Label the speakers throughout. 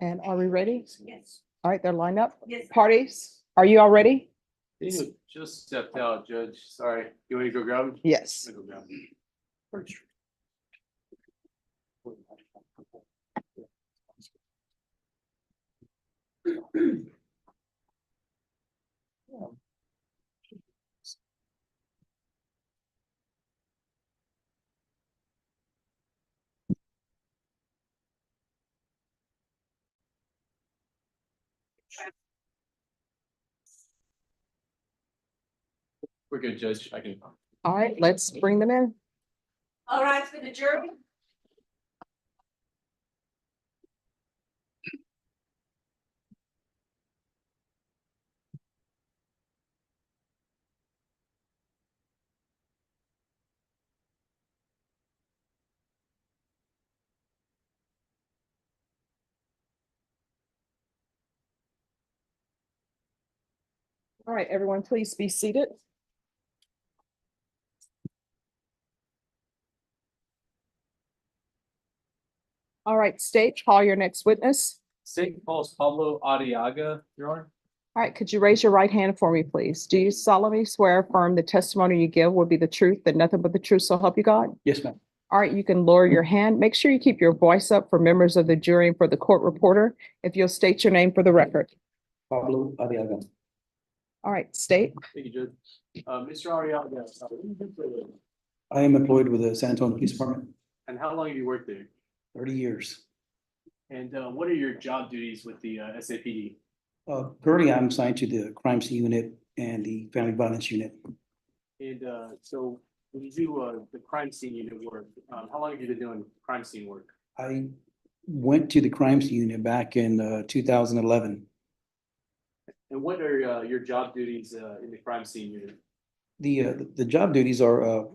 Speaker 1: And are we ready?
Speaker 2: Yes.
Speaker 1: All right, they're lined up.
Speaker 2: Yes.
Speaker 1: Parties, are you all ready?
Speaker 3: Daniel just stepped out, Judge. Sorry. You want to go grab him?
Speaker 1: Yes.
Speaker 3: I'm gonna go grab him. We're good, Judge. I can.
Speaker 1: All right, let's bring them in.
Speaker 2: All right, for the jury.
Speaker 1: All right, everyone, please be seated. All right, state, call your next witness.
Speaker 3: State calls Pablo Arriaga, Your Honor.
Speaker 1: All right, could you raise your right hand for me, please? Do you solemnly swear or affirm the testimony you give will be the truth and nothing but the truth, so help you God?
Speaker 4: Yes, ma'am.
Speaker 1: All right, you can lower your hand. Make sure you keep your voice up for members of the jury and for the court reporter. If you'll state your name for the record.
Speaker 4: Pablo Arriaga.
Speaker 1: All right, state.
Speaker 3: Thank you, Judge. Mr. Arriaga, what do you do for a living?
Speaker 4: I am employed with the San Antonio Police Department,
Speaker 3: And how long have you worked there?
Speaker 4: 30 years.
Speaker 3: And what are your job duties with the SAPD?
Speaker 4: Currently, I'm assigned to the crime scene unit and the family violence unit.
Speaker 3: And so when you do the crime scene unit work, how long have you been doing crime scene work?
Speaker 4: I went to the crime scene unit back in 2011.
Speaker 3: And what are your job duties in the crime scene unit?
Speaker 4: The job duties are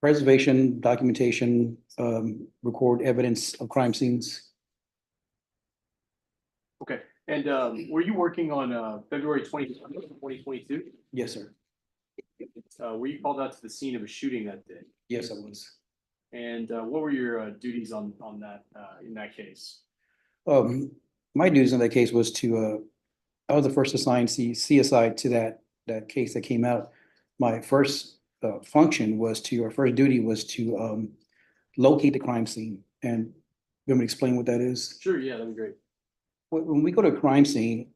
Speaker 4: preservation, documentation, record evidence of crime scenes.
Speaker 3: Okay, and were you working on February 2022?
Speaker 4: Yes, sir.
Speaker 3: Were you called out to the scene of a shooting that day?
Speaker 4: Yes, I was.
Speaker 3: And what were your duties on that in that case?
Speaker 4: My duties in that case was to, I was the first assigned CSI to that case that came out. My first function was to, or first duty was to locate the crime scene. And you want me to explain what that is?
Speaker 3: Sure, yeah, that'd be great.
Speaker 4: When we go to a crime scene,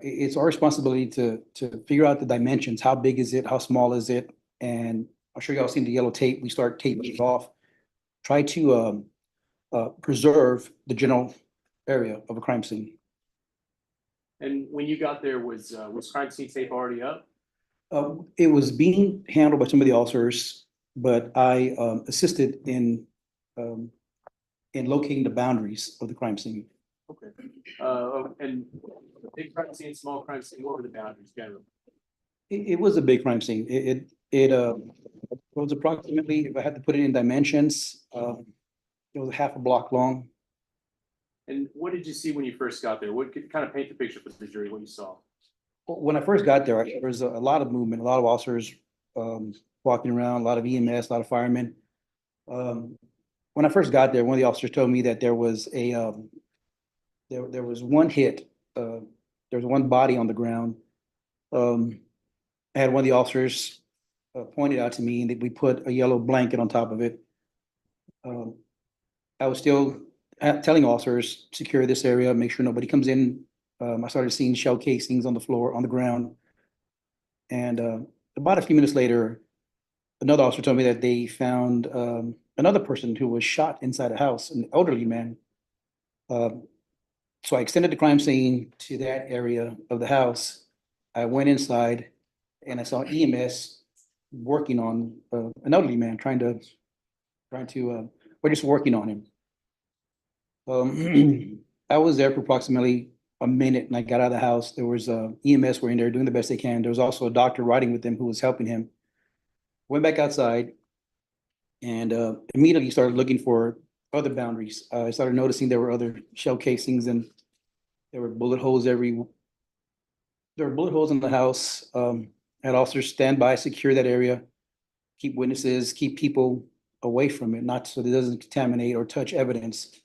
Speaker 4: it's our responsibility to figure out the dimensions. How big is it? How small is it? And I'm sure y'all seen the yellow tape. We start taping it off. Try to preserve the general area of a crime scene.
Speaker 3: And when you got there, was crime scene tape already up?
Speaker 4: It was being handled by some of the officers, but I assisted in locating the boundaries of the crime scene.
Speaker 3: Okay. And big crime scene, small crime scene, what were the boundaries generally?
Speaker 4: It was a big crime scene. It was approximately, if I had to put it in dimensions, it was a half a block long.
Speaker 3: And what did you see when you first got there? What could kind of paint the picture for the jury, what you saw?
Speaker 4: When I first got there, there was a lot of movement, a lot of officers walking around, a lot of EMS, a lot of firemen. When I first got there, one of the officers told me that there was a there was one hit. There was one body on the ground. I had one of the officers pointed out to me that we put a yellow blanket on top of it. I was still telling officers, secure this area, make sure nobody comes in. I started seeing shell casings on the floor, on the ground. And about a few minutes later, another officer told me that they found another person who was shot inside a house, an elderly man. So I extended the crime scene to that area of the house. I went inside and I saw EMS working on an elderly man, we're just working on him. I was there for approximately a minute and I got out of the house. There was EMS were in there doing the best they can. There was also a doctor riding with them who was helping him. Went back outside and immediately started looking for other boundaries. I started noticing there were other shell casings and there were bullet holes there were bullet holes in the house. Had officers stand by, secure that area, keep witnesses, keep people away from it, not so that it doesn't contaminate or touch evidence.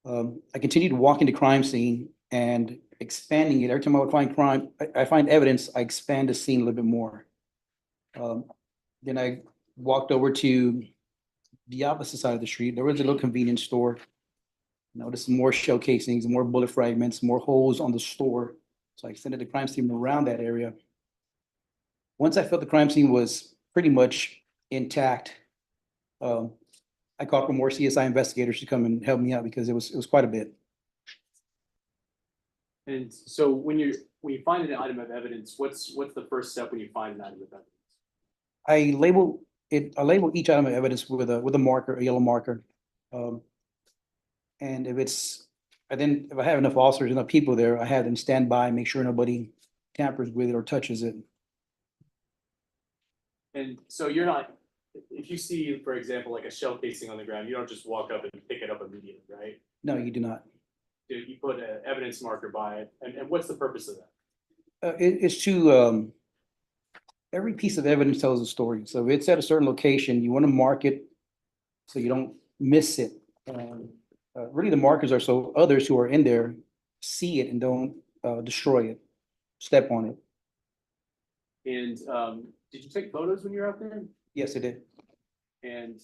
Speaker 4: I continued walking the crime scene and expanding it. Every time I would find crime, I find evidence, I expand the scene a little bit more. Then I walked over to the opposite side of the street. There was a little convenience store. Noticed some more shell casings, more bullet fragments, more holes on the store. So I extended the crime scene around that area. Once I felt the crime scene was pretty much intact, I called for more CSI investigators to come and help me out because it was quite a bit.
Speaker 3: And so when you find an item of evidence, what's the first step when you find an item of evidence?
Speaker 4: I label each item of evidence with a marker, a yellow marker. And if I have enough officers, enough people there, I have them stand by, make sure nobody tampers with it or touches it.
Speaker 3: And so you're not, if you see, for example, like a shell casing on the ground, you don't just walk up and pick it up immediately, right?
Speaker 4: No, you do not.
Speaker 3: You put an evidence marker by it, and what's the purpose of that?
Speaker 4: It's to, every piece of evidence tells a story. So if it's at a certain location, you want to mark it so you don't miss it. Really, the markers are so others who are in there see it and don't destroy it, step on it.
Speaker 3: And did you take photos when you were out there?
Speaker 4: Yes, it did.
Speaker 3: And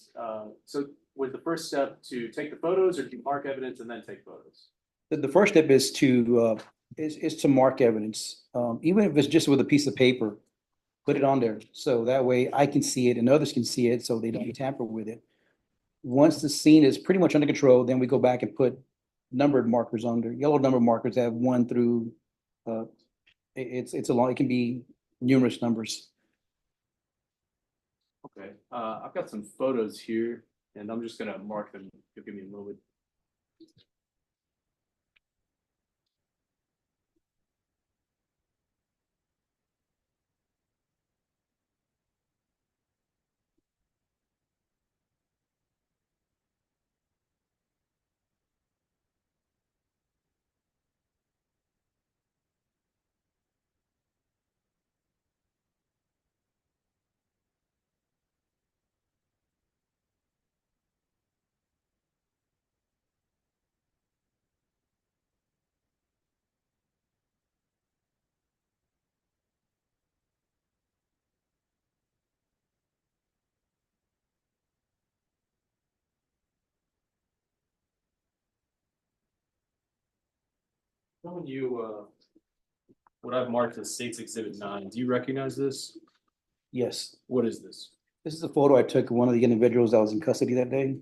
Speaker 3: so was the first step to take the photos, or do you mark evidence and then take photos?
Speaker 4: The first step is to mark evidence, even if it's just with a piece of paper, put it on there. So that way I can see it and others can see it so they don't tamper with it. Once the scene is pretty much under control, then we go back and put numbered markers on there. Yellow number markers have 1 through, it can be numerous numbers.
Speaker 3: Okay, I've got some photos here, and I'm just gonna mark them. Give me a moment. Showing you what I've marked as State's Exhibit 9. Do you recognize this?
Speaker 4: Yes.
Speaker 3: What is this?
Speaker 4: This is a photo I took of one of the individuals that was in custody that day.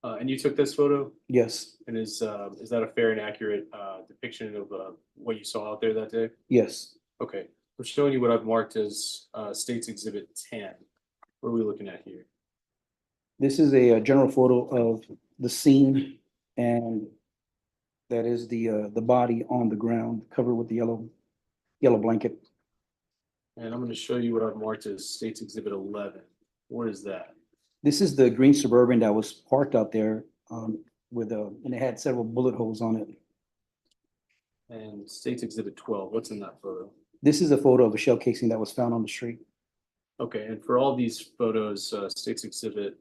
Speaker 3: And you took this photo?
Speaker 4: Yes.
Speaker 3: And is that a fair and accurate depiction of what you saw out there that day?
Speaker 4: Yes.
Speaker 3: Okay, I'm showing you what I've marked as State's Exhibit 10. What are we looking at here?
Speaker 4: This is a general photo of the scene, and that is the body on the ground covered with the yellow blanket.
Speaker 3: And I'm going to show you what I've marked as State's Exhibit 11. What is that?
Speaker 4: This is the green Suburban that was parked out there and it had several bullet holes on it.
Speaker 3: And State's Exhibit 12, what's in that photo?
Speaker 4: This is a photo of a shell casing that was found on the street.
Speaker 3: Okay, and for all these photos, State's Exhibit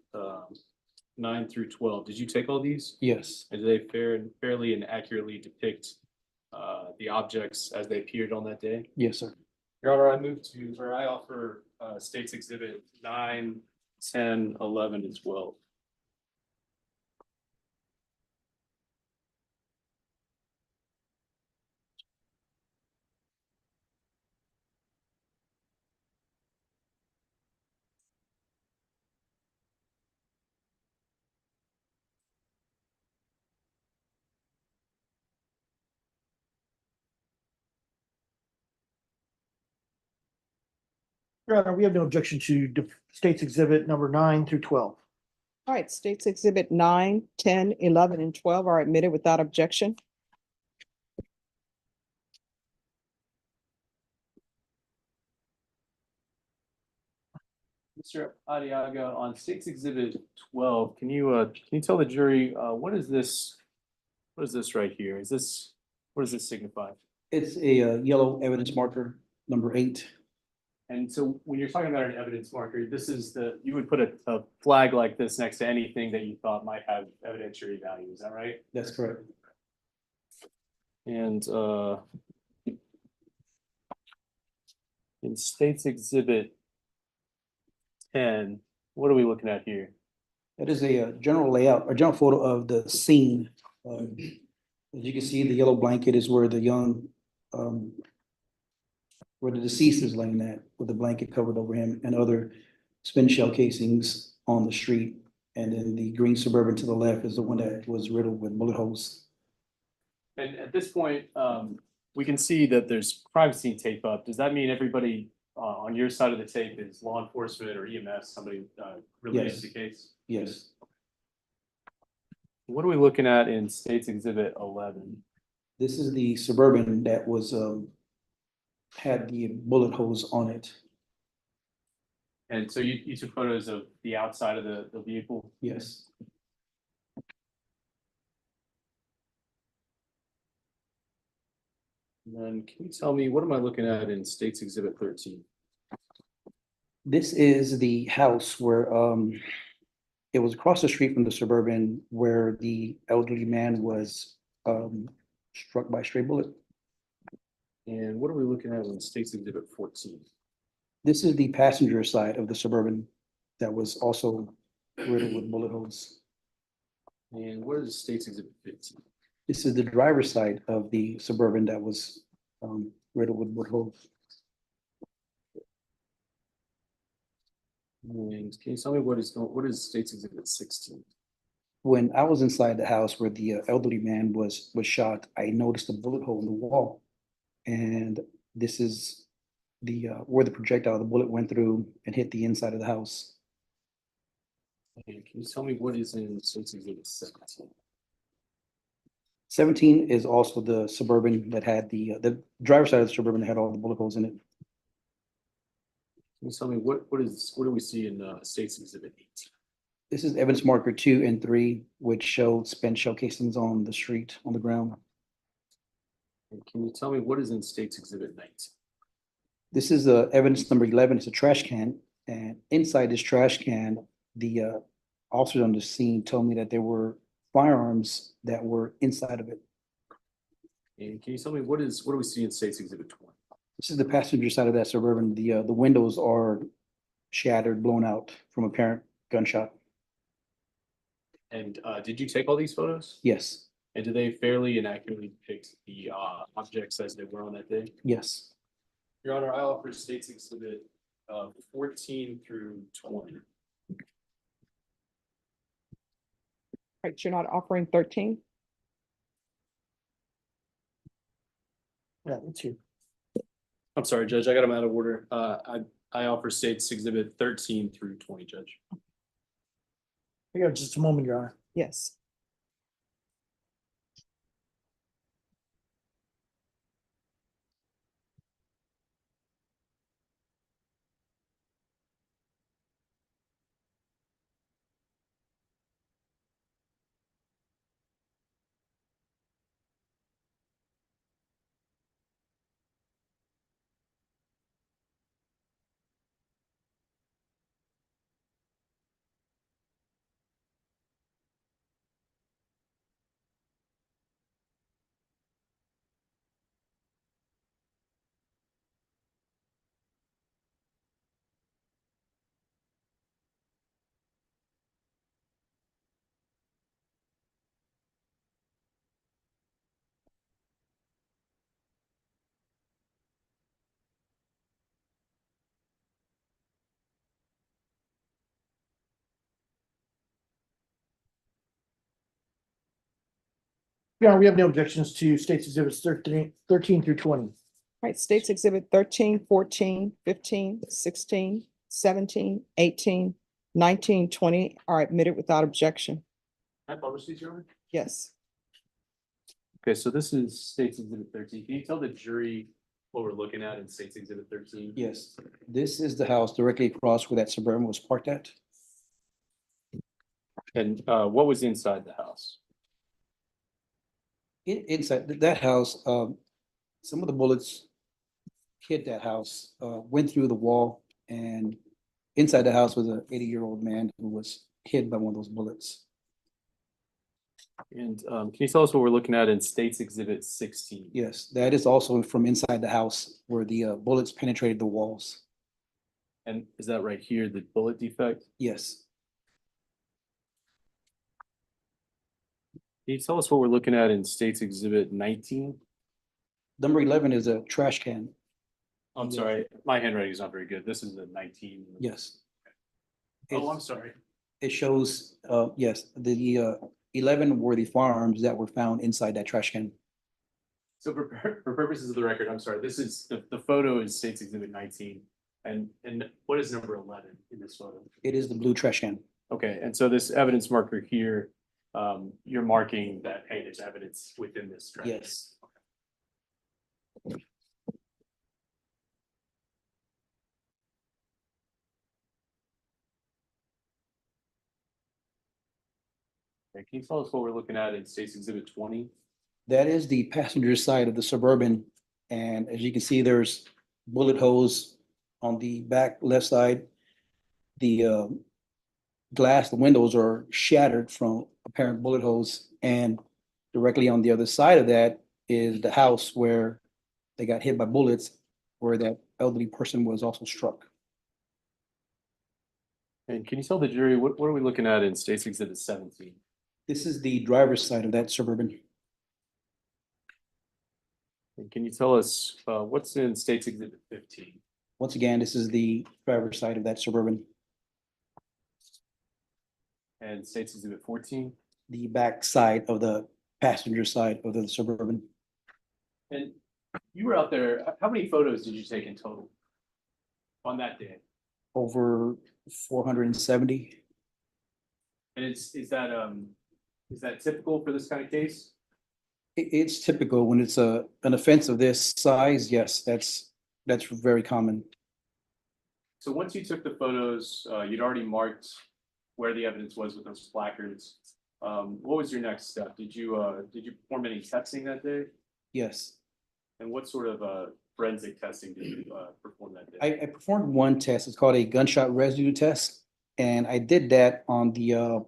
Speaker 3: 9 through 12, did you take all these?
Speaker 4: Yes.
Speaker 3: And do they fairly and accurately depict the objects as they appeared on that day?
Speaker 4: Yes, sir.
Speaker 3: Your Honor, I offer State's Exhibit 9, 10, 11, and 12.
Speaker 5: Your Honor, we have no objection to State's Exhibit number 9 through 12.
Speaker 1: All right, States Exhibit 9, 10, 11, and 12 are admitted without objection.
Speaker 3: Mr. Adiaga, on State's Exhibit 12, can you tell the jury what is this? What is this right here? What does this signify?
Speaker 4: It's a yellow evidence marker, number 8.
Speaker 3: And so when you're talking about an evidence marker, this is you would put a flag like this next to anything that you thought might have evidentiary value, is that right?
Speaker 4: That's correct.
Speaker 3: And in States Exhibit 10, what are we looking at here?
Speaker 4: That is a general layout, a general photo of the scene. As you can see, the yellow blanket is where the where the deceased is laying at, with the blanket covered over him, and other spent shell casings on the street. And then the green Suburban to the left is the one that was riddled with bullet holes.
Speaker 3: And at this point, we can see that there's crime scene tape up. Does that mean everybody on your side of the tape is law enforcement or EMS, somebody related to the case?
Speaker 4: Yes.
Speaker 3: What are we looking at in States Exhibit 11?
Speaker 4: This is the Suburban that was, had the bullet holes on it.
Speaker 3: And so you took photos of the outside of the vehicle?
Speaker 4: Yes.
Speaker 3: And then can you tell me, what am I looking at in States Exhibit 13?
Speaker 4: This is the house where, it was across the street from the Suburban where the elderly man was, struck by a stray bullet.
Speaker 3: And what are we looking at in States Exhibit 14?
Speaker 4: This is the passenger side of the Suburban that was also riddled with bullet holes.
Speaker 3: And what is States Exhibit 15?
Speaker 4: This is the driver's side of the Suburban that was, riddled with bullet holes.
Speaker 3: And can you tell me what is States Exhibit 16?
Speaker 4: When I was inside the house where the elderly man was shot, I noticed a bullet hole in the wall. And this is the where the projectile, the bullet went through and hit the inside of the house.
Speaker 3: And can you tell me what is in States Exhibit 17?
Speaker 4: 17 is also the Suburban that had the driver's side of the Suburban that had all the bullet holes in it.
Speaker 3: Can you tell me what do we see in States Exhibit 18?
Speaker 4: This is evidence marker 2 and 3, which showed spent shell casings on the street, on the ground.
Speaker 3: And can you tell me what is in States Exhibit 19?
Speaker 4: This is evidence number 11. It's a trash can. And inside this trash can, the officers on the scene told me that there were firearms that were inside of it.
Speaker 3: And can you tell me what do we see in States Exhibit 20?
Speaker 4: This is the passenger side of that Suburban. The windows are shattered, blown out from apparent gunshot.
Speaker 3: And did you take all these photos?
Speaker 4: Yes,
Speaker 3: And do they fairly and accurately depict the objects as they were on that day?
Speaker 4: yes.
Speaker 3: Your Honor, I offer States Exhibit 14 through 20.
Speaker 1: Right, you're not offering 13?
Speaker 5: Yeah, it's here.
Speaker 3: I'm sorry, Judge, I got them out of order. I offer States Exhibit 13 through 20, Judge.
Speaker 5: We got just a moment, Your Honor.
Speaker 1: Yes.
Speaker 5: Your Honor, we have no objections to States Exhibits 13 through 20.
Speaker 1: Right, States Exhibit 13, 14, 15, 16, 17, 18, 19, 20 are admitted without objection.
Speaker 3: Can I publish these, Your Honor?
Speaker 1: Yes.
Speaker 3: Okay, so this is States Exhibit 13. Can you tell the jury what we're looking at in States Exhibit 13?
Speaker 4: Yes, this is the house directly across where that Suburban was parked at.
Speaker 3: And what was inside the house?
Speaker 4: Inside that house, some of the bullets hit that house, went through the wall, and inside the house was an 80-year-old man who was hit by one of those bullets.
Speaker 3: And can you tell us what we're looking at in State's Exhibit 16?
Speaker 4: Yes, that is also from inside the house where the bullets penetrated the walls.
Speaker 3: And is that right here, the bullet defect?
Speaker 4: Yes,
Speaker 3: Can you tell us what we're looking at in State's Exhibit 19?
Speaker 4: number 11 is a trash can.
Speaker 3: I'm
Speaker 4: Yeah.
Speaker 3: sorry, my handwriting is not very good. This is a 19.
Speaker 4: Yes.
Speaker 3: Oh, I'm
Speaker 4: It's-
Speaker 3: sorry.
Speaker 4: It shows, yes, the 11 were the firearms that were found inside that trash can.
Speaker 3: So for purposes of the record, I'm sorry, this is, the photo is State's Exhibit 19. And what is number 11 in this photo?
Speaker 4: It is the blue trash can.
Speaker 3: Okay, and so this evidence marker here, you're marking that, hey, there's evidence within this. trash.
Speaker 4: Yes.
Speaker 3: Okay, can you tell us what we're looking at in State's Exhibit 20?
Speaker 4: That is the passenger side of the Suburban. And as you can see, there's bullet holes on the back left side. The glass, the windows are shattered from apparent bullet holes. And directly on the other side of that is the house where they got hit by bullets, where that elderly person was also struck.
Speaker 3: And can you tell the jury, what are we looking at in State's Exhibit 17?
Speaker 4: This is the driver's side of that Suburban.
Speaker 3: And can you tell us what's in State's Exhibit 15?
Speaker 4: Once again, this is the driver's side of that Suburban.
Speaker 3: And State's Exhibit 14?
Speaker 4: The back side of the passenger side of the Suburban.
Speaker 3: And you were out there, how many photos did you take in total on that day?
Speaker 4: Over 470.
Speaker 3: And is that typical for this kind of case?
Speaker 4: It's typical when it's an offense of this size. Yes, that's very common.
Speaker 3: So once you took the photos, you'd already marked where the evidence was with those placards. What was your next step? Did you perform any testing that day?
Speaker 4: Yes,
Speaker 3: And what sort of forensic testing did you perform that day?
Speaker 4: I performed one test. It's called a gunshot residue test, and I did that on the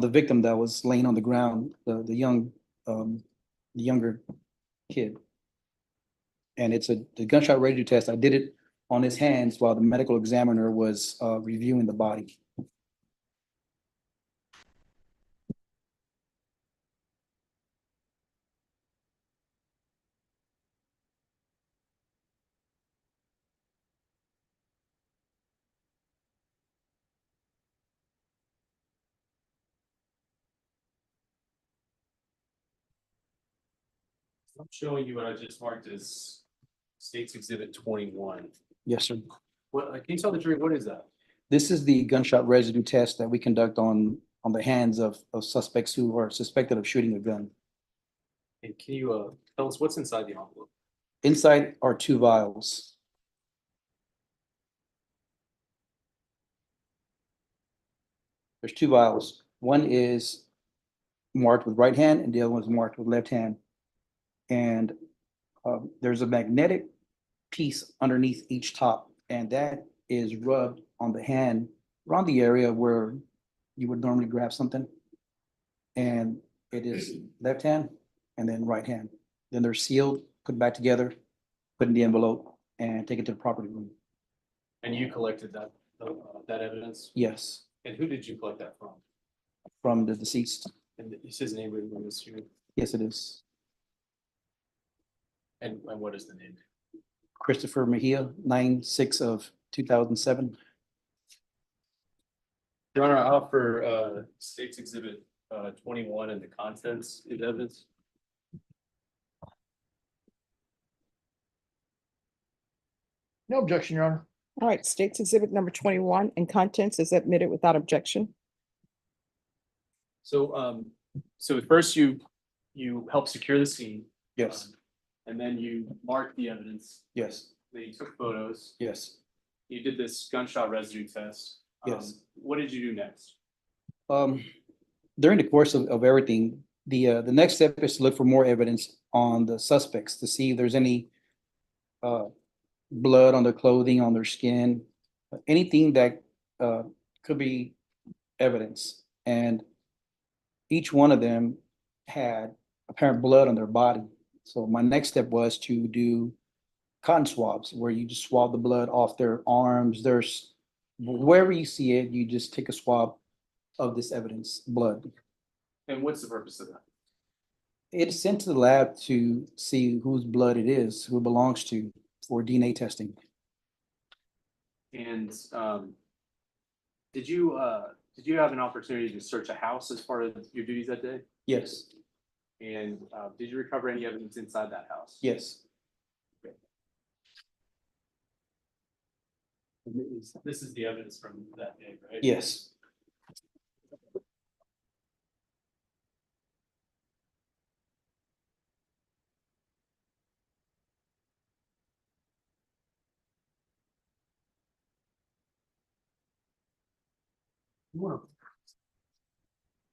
Speaker 4: victim that was laying on the ground, the younger kid. And it's the gunshot residue test. I did it on his hands while the medical examiner was reviewing the body.
Speaker 3: I'm showing you what I just marked as State's Exhibit 21.
Speaker 4: Yes, sir.
Speaker 3: What, can you tell the jury, what is that?
Speaker 4: This is the gunshot residue test that we conduct on the hands of suspects who are suspected of shooting a gun.
Speaker 3: And can you tell us what's inside the envelope?
Speaker 4: Inside are 2 vials. There's 2 vials. One is marked with right hand and the other one is marked with left hand. And there's a magnetic piece underneath each top, and that is rubbed on the hand around the area where you would normally grab something. And it is left hand and then right hand. Then they're sealed, put back together, put in the envelope, and take it to the property room.
Speaker 3: And you collected that evidence?
Speaker 4: Yes,
Speaker 3: And who did you collect that from?
Speaker 4: from the deceased.
Speaker 3: And is his name written on this here?
Speaker 4: Yes, it is.
Speaker 3: And what is the name?
Speaker 4: Christopher Mejia, 9/6 of 2007.
Speaker 3: Your Honor, I offer State's Exhibit 21 and the contents of evidence.
Speaker 5: No objection, Your Honor.
Speaker 1: All right, State's Exhibit number 21 and contents is admitted without objection.
Speaker 3: So so first you helped secure the scene.
Speaker 4: Yes,
Speaker 3: And then you marked the evidence,
Speaker 4: yes,
Speaker 3: then you took photos,
Speaker 4: yes.
Speaker 3: you did this gunshot residue test.
Speaker 4: Yes.
Speaker 3: What did you do next?
Speaker 4: During the course of everything, the next step is to look for more evidence on the suspects to see if there's any blood on their clothing, on their skin, anything that could be evidence. And each one of them had apparent blood on their body. So my next step was to do cotton swabs, where you just swab the blood off their arms, wherever you see it, you just take a swab of this evidence, blood.
Speaker 3: And what's the purpose of that?
Speaker 4: It's sent to the lab to see whose blood it is, who it belongs to, for DNA testing.
Speaker 3: And did you have an opportunity to search a house as part of your duties that day?
Speaker 4: Yes,
Speaker 3: And did you recover any evidence inside that house?
Speaker 4: yes.
Speaker 3: This is the evidence from that day, right?
Speaker 4: Yes.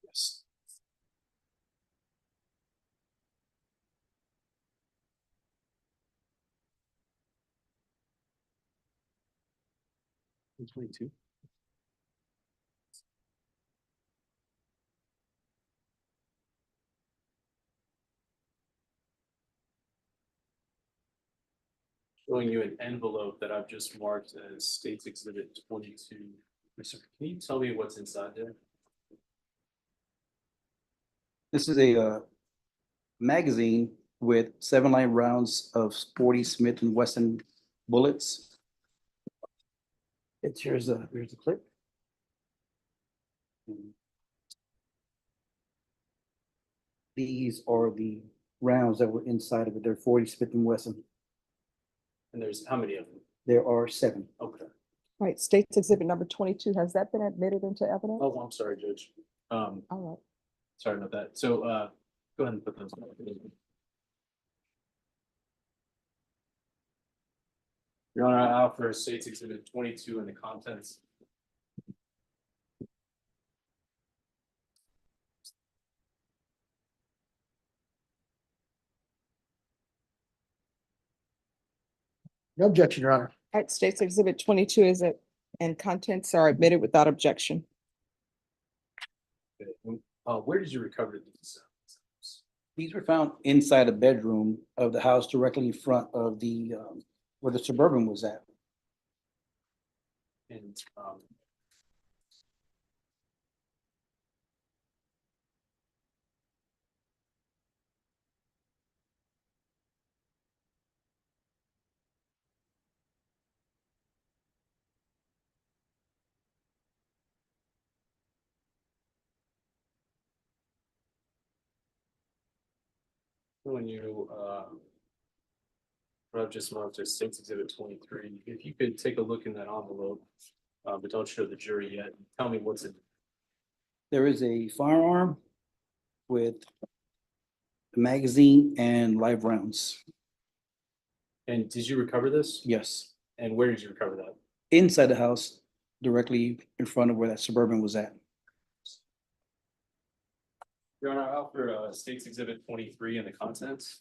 Speaker 4: Yes.
Speaker 3: In 22. Showing you an envelope that I've just marked as States Exhibit 22. Can you tell me what's inside there?
Speaker 4: This is a magazine with 7 line rounds of 40 Smith and Wesson bullets. Here's the clip. These are the rounds that were inside of it. They're 40 Smith and Wesson.
Speaker 3: And there's how many of them?
Speaker 4: There are 7.
Speaker 3: Okay.
Speaker 1: All right, State's Exhibit number 22, has that been admitted into evidence?
Speaker 3: Oh, I'm sorry, Judge.
Speaker 1: All right.
Speaker 3: Sorry about that. So go ahead and put those. Your Honor, I offer States Exhibit 22 and the contents.
Speaker 5: No objection, Your Honor.
Speaker 1: All right, State's Exhibit 22 is it, and contents are admitted without objection.
Speaker 3: Okay. Where did you recover these?
Speaker 4: These were found inside a bedroom of the house directly in front of the where the Suburban was at.
Speaker 3: And when you what I've just marked as States Exhibit 23, if you could take a look in that envelope, but don't show the jury yet. Tell me what's in.
Speaker 4: There is a firearm with a magazine and live rounds.
Speaker 3: And did you recover this?
Speaker 4: Yes,
Speaker 3: And where did you recover that?
Speaker 4: inside the house, directly in front of where that Suburban was at.
Speaker 3: Your Honor, I offer States Exhibit 23 and the contents.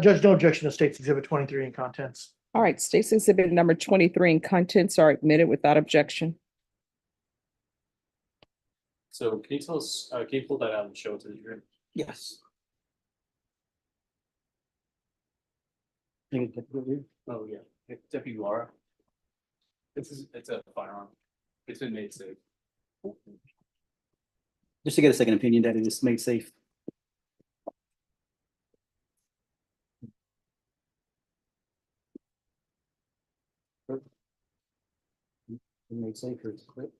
Speaker 5: Judge, no objection to State's Exhibit 23 and contents.
Speaker 1: All right, State's Exhibit number 23 and contents are admitted without objection.
Speaker 3: So can you tell us, can you pull that out and show it to the jury?
Speaker 4: Yes.
Speaker 3: Oh, yeah. Deputy Laura. It's a firearm. It's been made safe.
Speaker 4: Just to get a second opinion that it is made safe. Made safe or it's clip.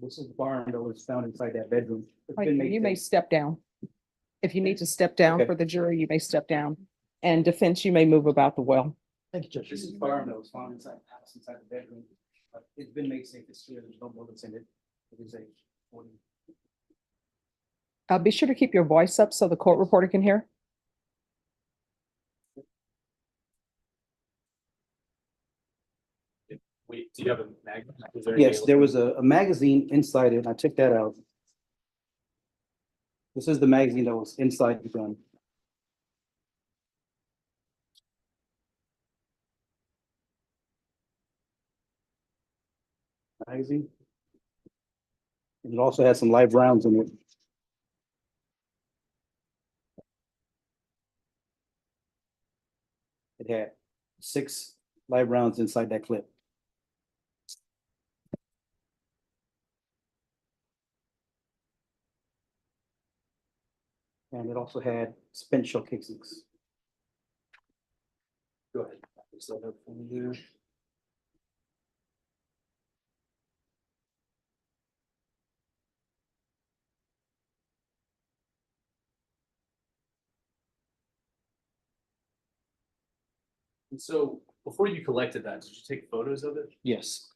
Speaker 4: This is the firearm that was found inside that bedroom. It's
Speaker 1: Right,
Speaker 4: been made
Speaker 1: you may
Speaker 4: safe.
Speaker 1: step down. If you need to step down
Speaker 4: Okay.
Speaker 1: for the jury, you may step down. And defense, you may move about the well.
Speaker 5: Thank you, Judge.
Speaker 4: This is the firearm that was found inside the house, inside the bedroom. It's been made safe. It's clear. There's no bullets in it. It is a 40.
Speaker 1: Be sure to keep your voice up so the court reporter can hear.
Speaker 3: Wait, do you have a mag? Was there anything
Speaker 4: Yes,
Speaker 3: else?
Speaker 4: there was a magazine inside it. I took that out. This is the magazine that was inside the gun. Magazine. And it also has some live rounds in it. It had 6 live rounds inside that clip. And it also had spent shell casings. Go ahead. Just let her finish there.
Speaker 3: And so before you collected that, did you take photos of it?
Speaker 4: Yes.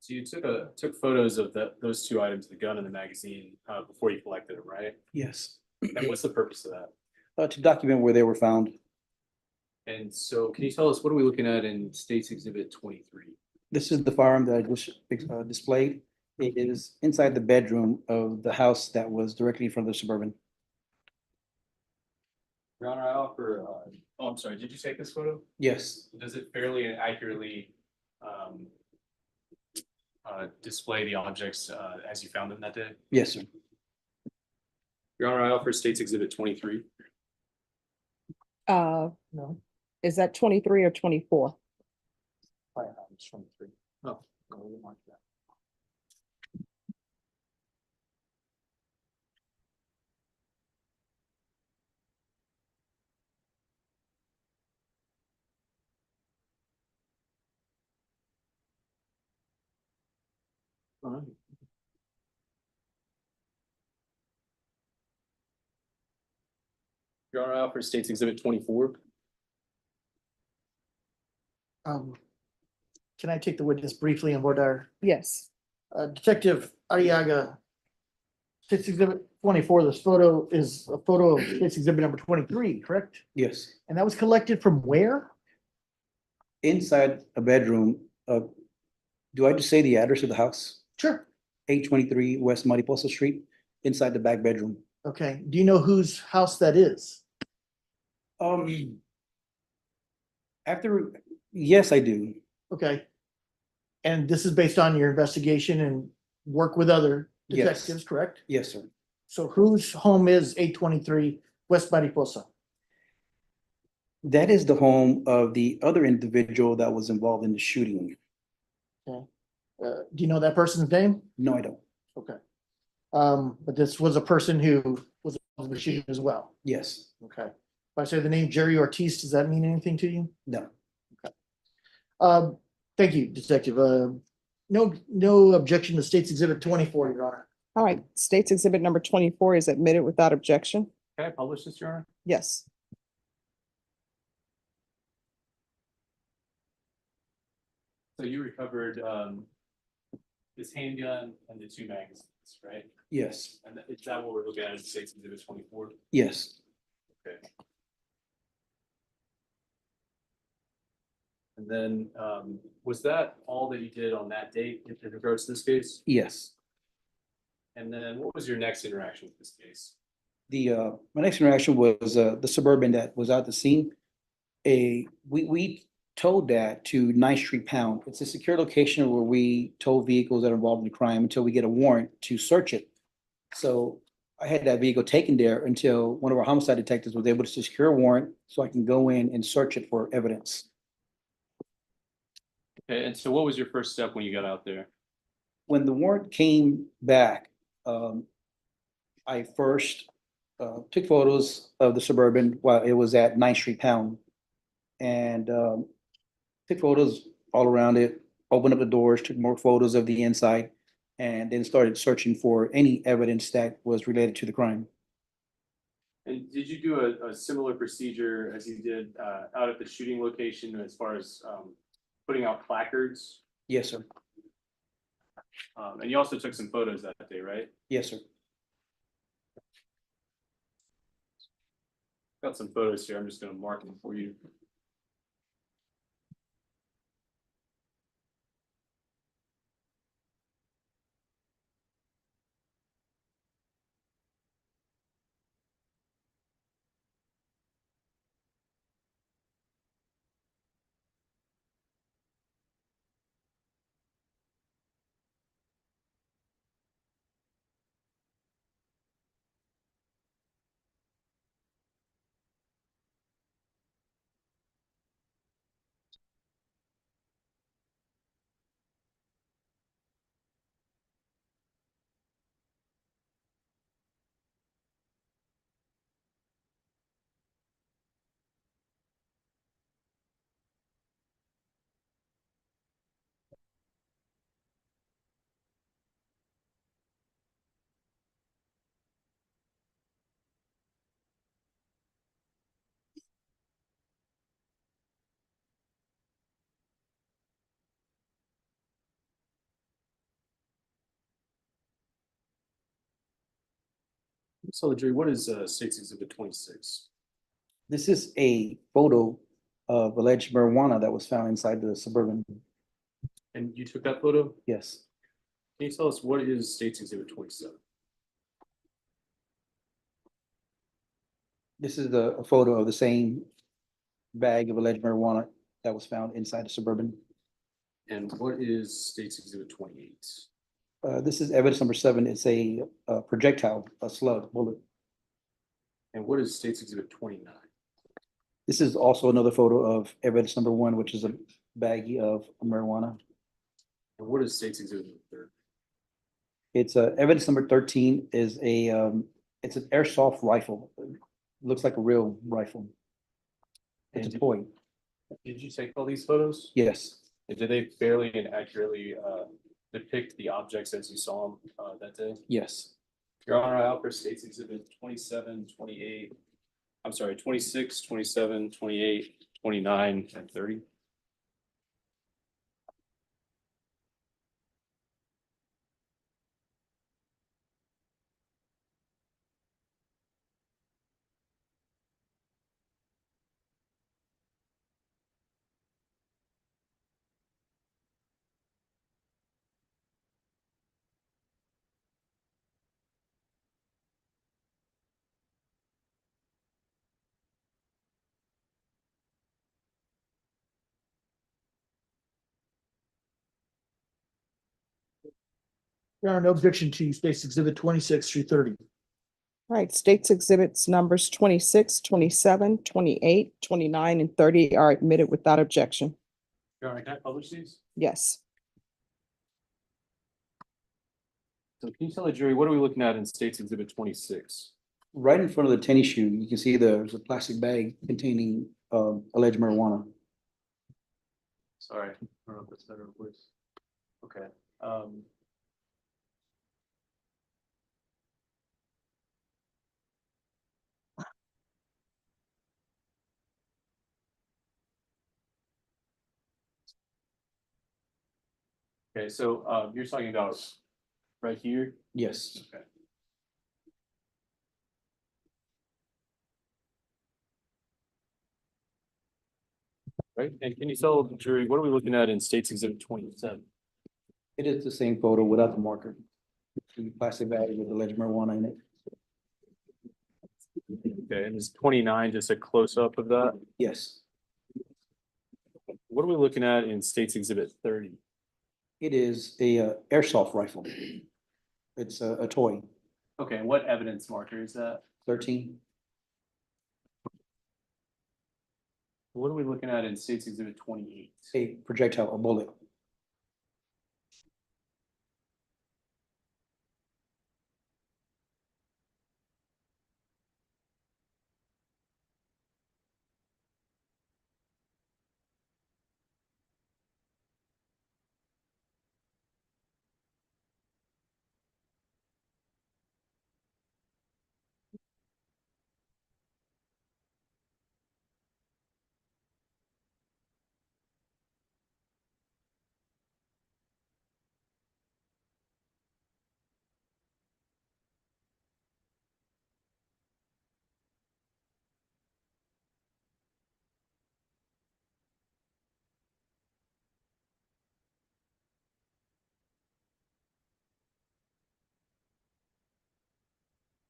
Speaker 3: So you took photos of those 2 items, the gun and the magazine, before you collected them, right?
Speaker 4: Yes.
Speaker 3: And what's the purpose of that?
Speaker 4: To document where they were found.
Speaker 3: And so can you tell us, what are we looking at in State's Exhibit 23?
Speaker 4: This is the firearm that I just displayed. It is inside the bedroom of the house that was directly in front of the Suburban.
Speaker 3: Your Honor, I offer, oh, I'm sorry, did you take this photo?
Speaker 4: Yes.
Speaker 3: Does it fairly and accurately display the objects as you found them that day?
Speaker 4: Yes, sir.
Speaker 3: Your Honor, I offer State's Exhibit 23.
Speaker 1: No. Is that 23 or 24?
Speaker 3: Firearms 23. Oh, no, we didn't mark that. All right. Your Honor, I offer State's Exhibit 24.
Speaker 5: Can I take the witness briefly on what our
Speaker 1: Yes.
Speaker 5: Detective Ariaga, State's Exhibit 24, this photo is a photo of State's Exhibit number 23, correct?
Speaker 4: Yes.
Speaker 5: And that was collected from where?
Speaker 4: Inside a bedroom of, do I just say the address of the house?
Speaker 5: Sure.
Speaker 4: 823 West Mariposa Street, inside the back bedroom.
Speaker 5: Okay. Do you know whose house that is?
Speaker 4: After, yes, I do.
Speaker 5: Okay. And this is based on your investigation and work with other
Speaker 4: Yes.
Speaker 5: detectives, correct?
Speaker 4: Yes, sir.
Speaker 5: So whose home is 823 West Mariposa?
Speaker 4: That is the home of the other individual that was involved in the shooting.
Speaker 5: Do you know that person's name?
Speaker 4: No, I don't.
Speaker 5: Okay. But this was a person who was involved in the shooting as well.
Speaker 4: Yes.
Speaker 5: Okay. If I say the name Jerry Ortiz, does that mean anything to you?
Speaker 4: No.
Speaker 5: Thank you, Detective. No objection to State's Exhibit 24, Your Honor.
Speaker 1: All right. State's Exhibit number 24 is admitted without objection.
Speaker 3: Can I publish this, Your Honor?
Speaker 1: Yes.
Speaker 3: So you recovered this handgun and the 2 magazines, right?
Speaker 4: Yes.
Speaker 3: And is that what we're looking at in State's Exhibit 24?
Speaker 4: Yes.
Speaker 3: Okay. And then, was that all that you did on that date in regards to this case?
Speaker 4: Yes.
Speaker 3: And then what was your next interaction with this case?
Speaker 4: My next interaction was, the Suburban that was at the scene. We towed that to 9th Street Pound. It's a secure location where we tow vehicles that are involved in the crime until we get a warrant to search it. So I had that vehicle taken there until one of our homicide detectives was able to secure a warrant so I can go in and search it for evidence.
Speaker 3: Okay, and so what was your first step when you got out there?
Speaker 4: When the warrant came back, I first took photos of the Suburban while it was at 9th Street Pound. And took photos all around it, opened up the doors, took more photos of the inside, and then started searching for any evidence that was related to the crime.
Speaker 3: And did you do a similar procedure as you did out at the shooting location as far as putting out placards?
Speaker 4: Yes, sir.
Speaker 3: And you also took some photos that day, right?
Speaker 4: Yes, sir.
Speaker 3: Got some photos here. I'm just gonna mark them for you. So, Jerry, what is State's Exhibit 26?
Speaker 4: This is a photo of alleged marijuana that was found inside the Suburban.
Speaker 3: And you took that photo?
Speaker 4: Yes.
Speaker 3: Can you tell us what is State's Exhibit 27?
Speaker 4: This is a photo of the same bag of alleged marijuana that was found inside the Suburban.
Speaker 3: And what is State's Exhibit 28?
Speaker 4: This is evidence number 7. It's a projectile, a slug bullet.
Speaker 3: And what is State's Exhibit 29?
Speaker 4: This is also another photo of evidence number 1, which is a baggie of marijuana.
Speaker 3: And what is State's Exhibit 30?
Speaker 4: It's evidence number 13 is it's an airsoft rifle. It looks like a real rifle. It's a toy.
Speaker 3: Did you take all these photos?
Speaker 4: Yes,
Speaker 3: And did they fairly and accurately depict the objects as you saw them that day?
Speaker 4: yes.
Speaker 3: Your Honor, I offer State's Exhibit 27, 28, I'm sorry, 26, 27, 28, 29, and 30.
Speaker 5: Your Honor, no objection to State's Exhibit 26 through 30.
Speaker 1: All right, States Exhibits numbers 26, 27, 28, 29, and 30 are admitted without objection.
Speaker 3: Your Honor, can I publish these?
Speaker 1: Yes.
Speaker 3: So can you tell the jury, what are we looking at in State's Exhibit 26?
Speaker 4: Right in front of the tennis shoe, you can see there's a plastic bag containing alleged marijuana.
Speaker 3: Sorry, I don't know if that's better or worse. Okay. Okay, so you're talking about right here?
Speaker 4: Yes.
Speaker 3: Okay. Right, and can you tell the jury, what are we looking at in State's Exhibit 27?
Speaker 4: It is the same photo without the marker. The plastic bag with the alleged marijuana in it.
Speaker 3: Okay, and is 29 just a close-up of that?
Speaker 4: Yes,
Speaker 3: What are we looking at in State's Exhibit 30?
Speaker 4: it is a airsoft rifle. It's a toy,
Speaker 3: Okay, and what evidence marker is that?
Speaker 4: 13.
Speaker 3: What are we looking at in State's Exhibit 28?
Speaker 4: A projectile, a bullet.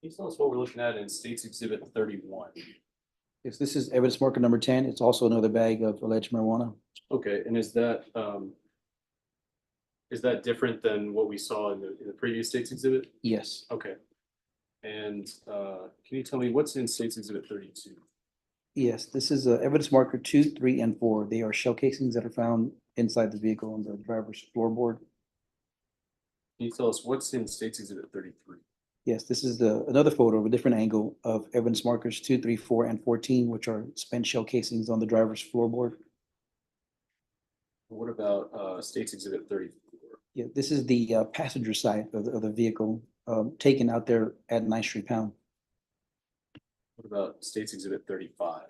Speaker 3: Can you tell us what we're looking at in State's Exhibit 31?
Speaker 4: Yes, this is evidence marker number 10. It's also another bag of alleged marijuana.
Speaker 3: Okay, and is that different than what we saw in the previous State's Exhibit?
Speaker 4: Yes,
Speaker 3: Okay. And can you tell me what's in State's Exhibit 32?
Speaker 4: yes, this is evidence marker 2, 3, and 4. They are shell casings that are found inside the vehicle on the driver's floorboard.
Speaker 3: Can you tell us what's in State's Exhibit 33?
Speaker 4: Yes, this is another photo of a different angle of evidence markers 2, 3, 4, and 14, which are spent shell casings on the driver's floorboard.
Speaker 3: What about State's Exhibit 34?
Speaker 4: Yeah, this is the passenger side of the vehicle taken out there at 9th Street Pound.
Speaker 3: What about State's Exhibit 35?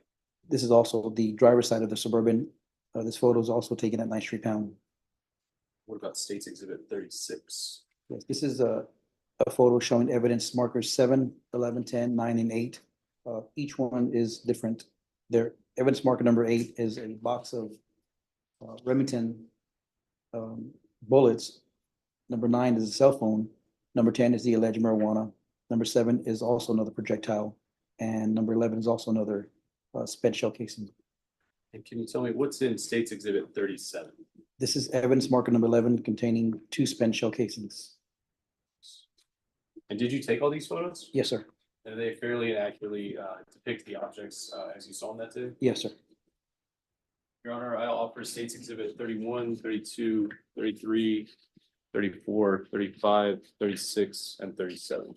Speaker 4: This is also the driver's side of the Suburban. This photo is also taken at 9th Street Pound.
Speaker 3: What about State's Exhibit 36?
Speaker 4: Yes, this is a photo showing evidence markers 7, 11, 10, 9, and 8. Each one is different. Their evidence marker number 8 is a box of Remington bullets. Number 9 is a cell phone. Number 10 is the alleged marijuana. Number 7 is also another projectile. And number 11 is also another spent shell casing.
Speaker 3: And can you tell me what's in State's Exhibit 37?
Speaker 4: This is evidence marker number 11 containing 2 spent shell casings.
Speaker 3: And did you take all these photos?
Speaker 4: Yes, sir.
Speaker 3: And they fairly and accurately depict the objects as you saw them that day?
Speaker 4: Yes, sir.
Speaker 3: Your Honor, I'll offer State's Exhibit 31, 32, 33, 34, 35, 36, and 37.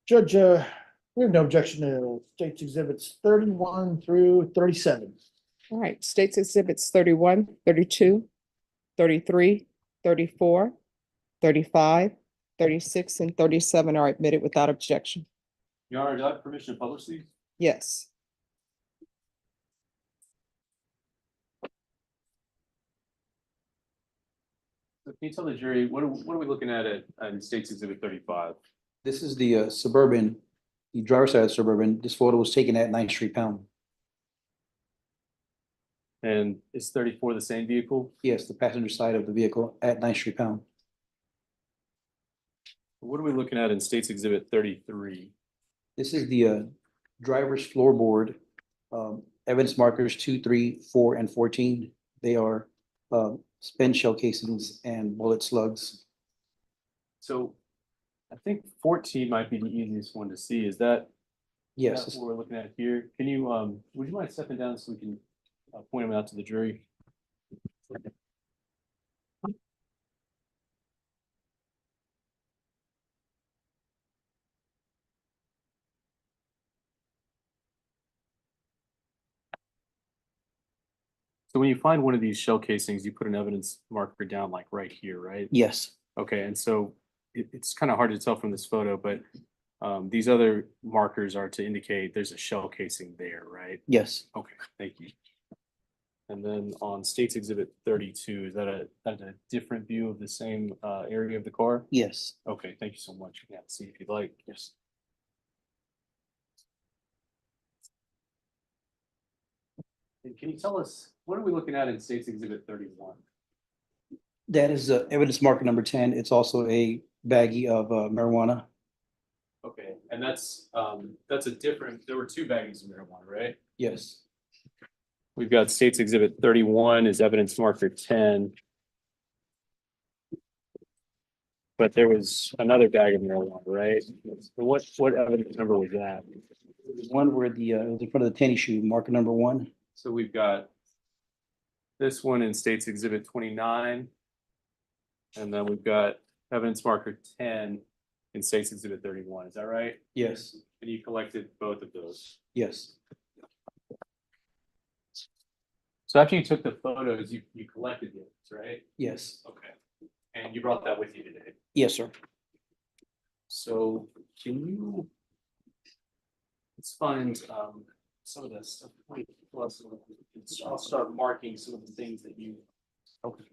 Speaker 5: Judge, we have no objection to state's exhibits 31 through 37.
Speaker 1: All right, States Exhibits 31, 32, 33, 34, 35, 36, and 37 are admitted without objection.
Speaker 3: Your Honor, do I have permission to publish these?
Speaker 1: Yes.
Speaker 3: So can you tell the jury, what are we looking at in State's Exhibit 35?
Speaker 4: This is the Suburban, the driver's side of the Suburban. This photo was taken at 9th Street Pound.
Speaker 3: And is 34 the same vehicle?
Speaker 4: Yes, the passenger side of the vehicle at 9th Street Pound.
Speaker 3: What are we looking at in State's Exhibit 33?
Speaker 4: This is the driver's floorboard, evidence markers 2, 3, 4, and 14. They are spent shell casings and bullet slugs.
Speaker 3: So I think 14 might be the easiest one to see. Is that
Speaker 4: Yes,
Speaker 3: That's what we're looking at here. Can you, would you mind stepping down so we can point them out to the jury? So when you find one of these shell casings, you put an evidence marker down like right here, right?
Speaker 4: yes,
Speaker 3: Okay, and so it's kind of hard to tell from this photo, but these other markers are to indicate there's a shell casing there, right?
Speaker 4: yes,
Speaker 3: Okay, thank you. And then on State's Exhibit 32, is that a different view of the same area of the car?
Speaker 4: yes.
Speaker 3: Okay, thank you so much. Yeah, see if you'd like.
Speaker 4: Yes.
Speaker 3: And can you tell us, what are we looking at in State's Exhibit 31?
Speaker 4: That is evidence marker number 10. It's also a baggie of marijuana.
Speaker 3: Okay, and that's a different, there were two baggies of marijuana, right?
Speaker 4: Yes,
Speaker 3: We've got State's Exhibit 31 is evidence marker 10. But there was another bag of marijuana, right? So what evidence number was that?
Speaker 4: the one where it was in front of the tennis shoe, marker number 1.
Speaker 3: So we've got this one in State's Exhibit 29. And then we've got evidence marker 10 in State's Exhibit 31. Is that right?
Speaker 4: Yes,
Speaker 3: And you collected both of those.
Speaker 4: yes,
Speaker 3: So after you took the photos, you collected those, right?
Speaker 4: yes,
Speaker 3: Okay. And you brought that with you today.
Speaker 4: yes, sir.
Speaker 3: So can you, let's find some of this stuff. Plus, I'll start marking some of the things that you. Okay.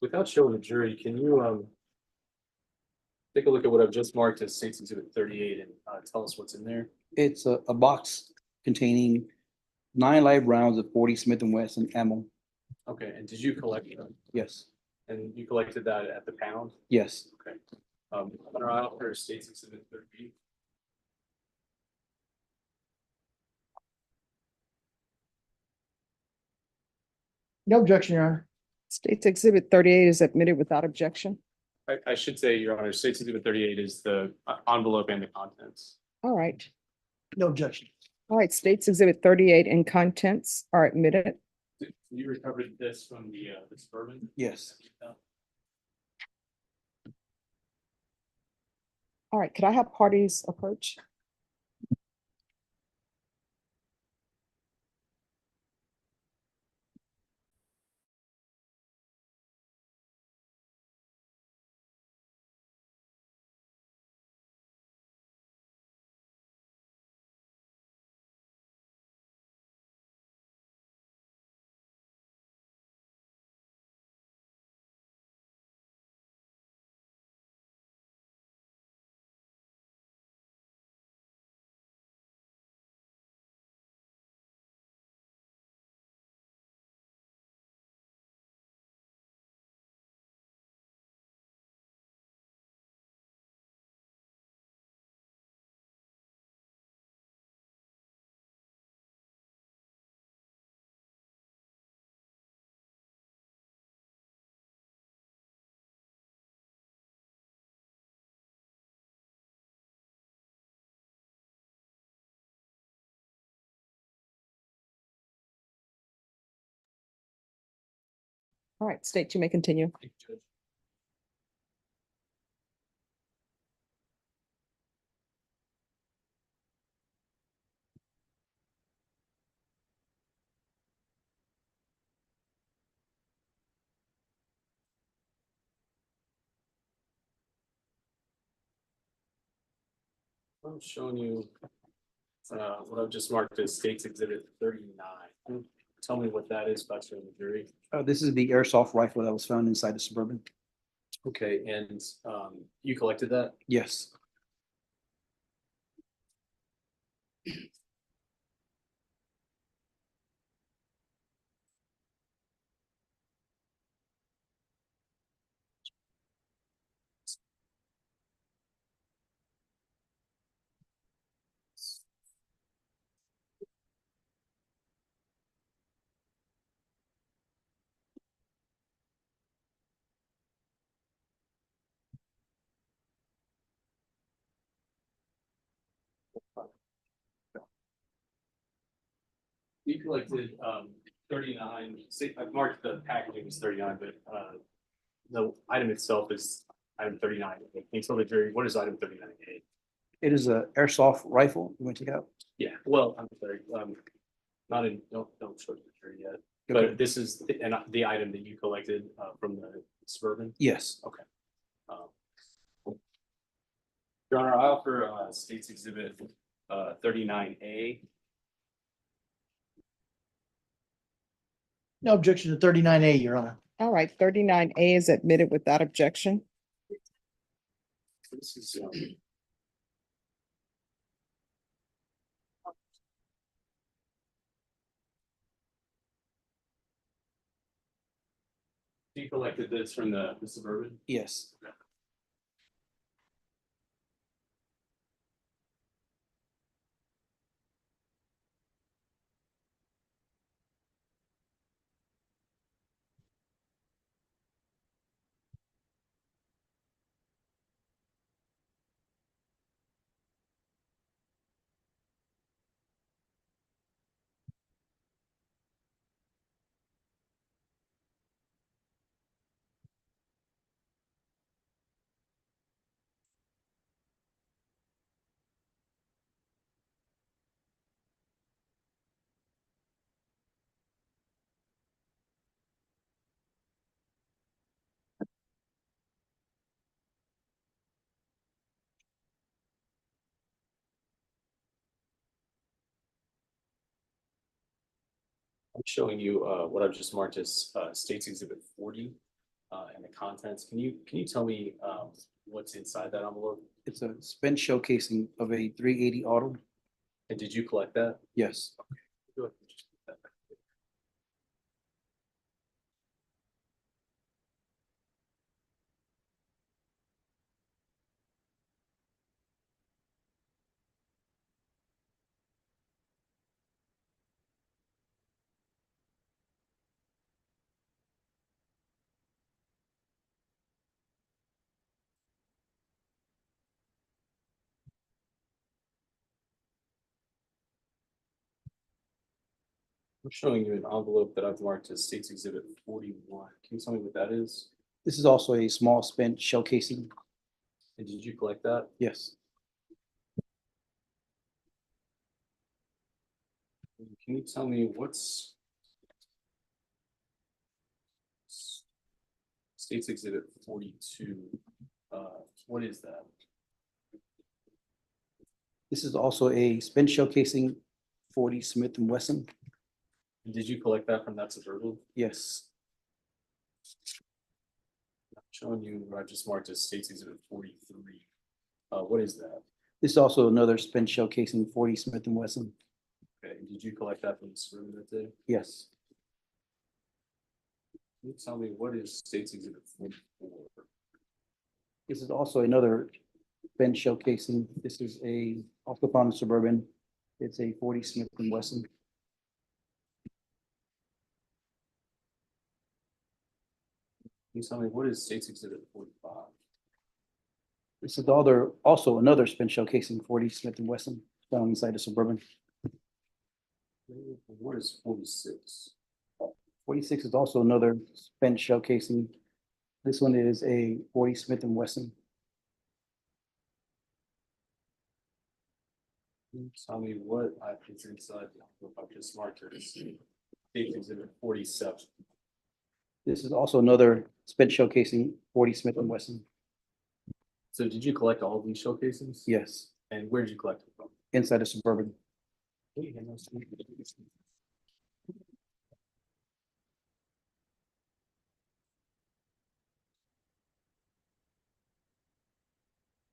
Speaker 3: Without showing the jury, can you take a look at what I've just marked as State's Exhibit 38 and tell us what's in there?
Speaker 4: It's a box containing 9 live rounds of 40 Smith & Wesson ammo.
Speaker 3: Okay, and did you collect them?
Speaker 4: Yes,
Speaker 3: And you collected that at the pound?
Speaker 4: yes.
Speaker 3: Okay. Under aisle for State's Exhibit 38.
Speaker 5: No objection, Your Honor.
Speaker 1: State's Exhibit 38 is admitted without objection.
Speaker 3: I should say, Your Honor, State's Exhibit 38 is the envelope and the contents.
Speaker 1: All right.
Speaker 5: No objection.
Speaker 1: All right, State's Exhibit 38 and contents are admitted.
Speaker 3: You recovered this from the Suburban?
Speaker 4: Yes.
Speaker 1: All right, could I have parties approach? All right, State, you may continue.
Speaker 3: I'm showing you what I've just marked as State's Exhibit 39. tell me what that is back to the jury?
Speaker 4: This is the airsoft rifle that was found inside the Suburban.
Speaker 3: Okay, and you collected that?
Speaker 4: Yes.
Speaker 3: You collected 39, say, I've marked the packaging as 39, but the item itself is item 39. Can you tell the jury, what is item 39A?
Speaker 4: It is a airsoft rifle. You want to check out?
Speaker 3: Yeah, well, I'm sorry, not in, don't show the jury yet,
Speaker 4: Okay.
Speaker 3: but this is the item that you collected from the Suburban?
Speaker 4: Yes.
Speaker 3: Your Honor, I offer State's Exhibit 39A.
Speaker 5: No objection to 39A, Your Honor.
Speaker 1: All right, 39A is admitted without objection.
Speaker 3: This is you collected this from the Suburban?
Speaker 4: Yes.
Speaker 3: I'm showing you what I've just marked as State's Exhibit 40 and the contents. Can you tell me what's inside that envelope?
Speaker 4: It's a spent showcasing of a 380 auto.
Speaker 3: And did you collect that?
Speaker 4: Yes.
Speaker 3: Go ahead and just put that back there. I'm showing you an envelope that I've marked as State's Exhibit 41. Can you tell me what that is?
Speaker 4: This is also a small spent showcasing.
Speaker 3: And did you collect that?
Speaker 4: Yes.
Speaker 3: Can you tell me what's State's Exhibit 42? What is that?
Speaker 4: This is also a spent showcasing 40 Smith and Wesson.
Speaker 3: And did you collect that from that Suburban?
Speaker 4: Yes.
Speaker 3: I'm showing you what I just marked as State's Exhibit 43. What is that?
Speaker 4: This is also another spent showcasing 40 Smith and Wesson.
Speaker 3: Okay, and did you collect that from the Suburban that day?
Speaker 4: Yes.
Speaker 3: Can you tell me what is State's Exhibit 44?
Speaker 4: This is also another spent showcasing. This is also found in Suburban. It's a 40 Smith and Wesson.
Speaker 3: Can you tell me what is State's Exhibit 45?
Speaker 4: This is also another spent showcasing 40 Smith and Wesson found inside the Suburban.
Speaker 3: What is 46?
Speaker 4: 46 is also another spent showcasing. This one is a 40 Smith and Wesson.
Speaker 3: Can you tell me what is inside the envelope I've just marked it as State's Exhibit 47?
Speaker 4: This is also another spent showcasing 40 Smith and Wesson.
Speaker 3: So did you collect all of these showcases?
Speaker 4: Yes,
Speaker 3: And where did you collect them from?
Speaker 4: inside the Suburban.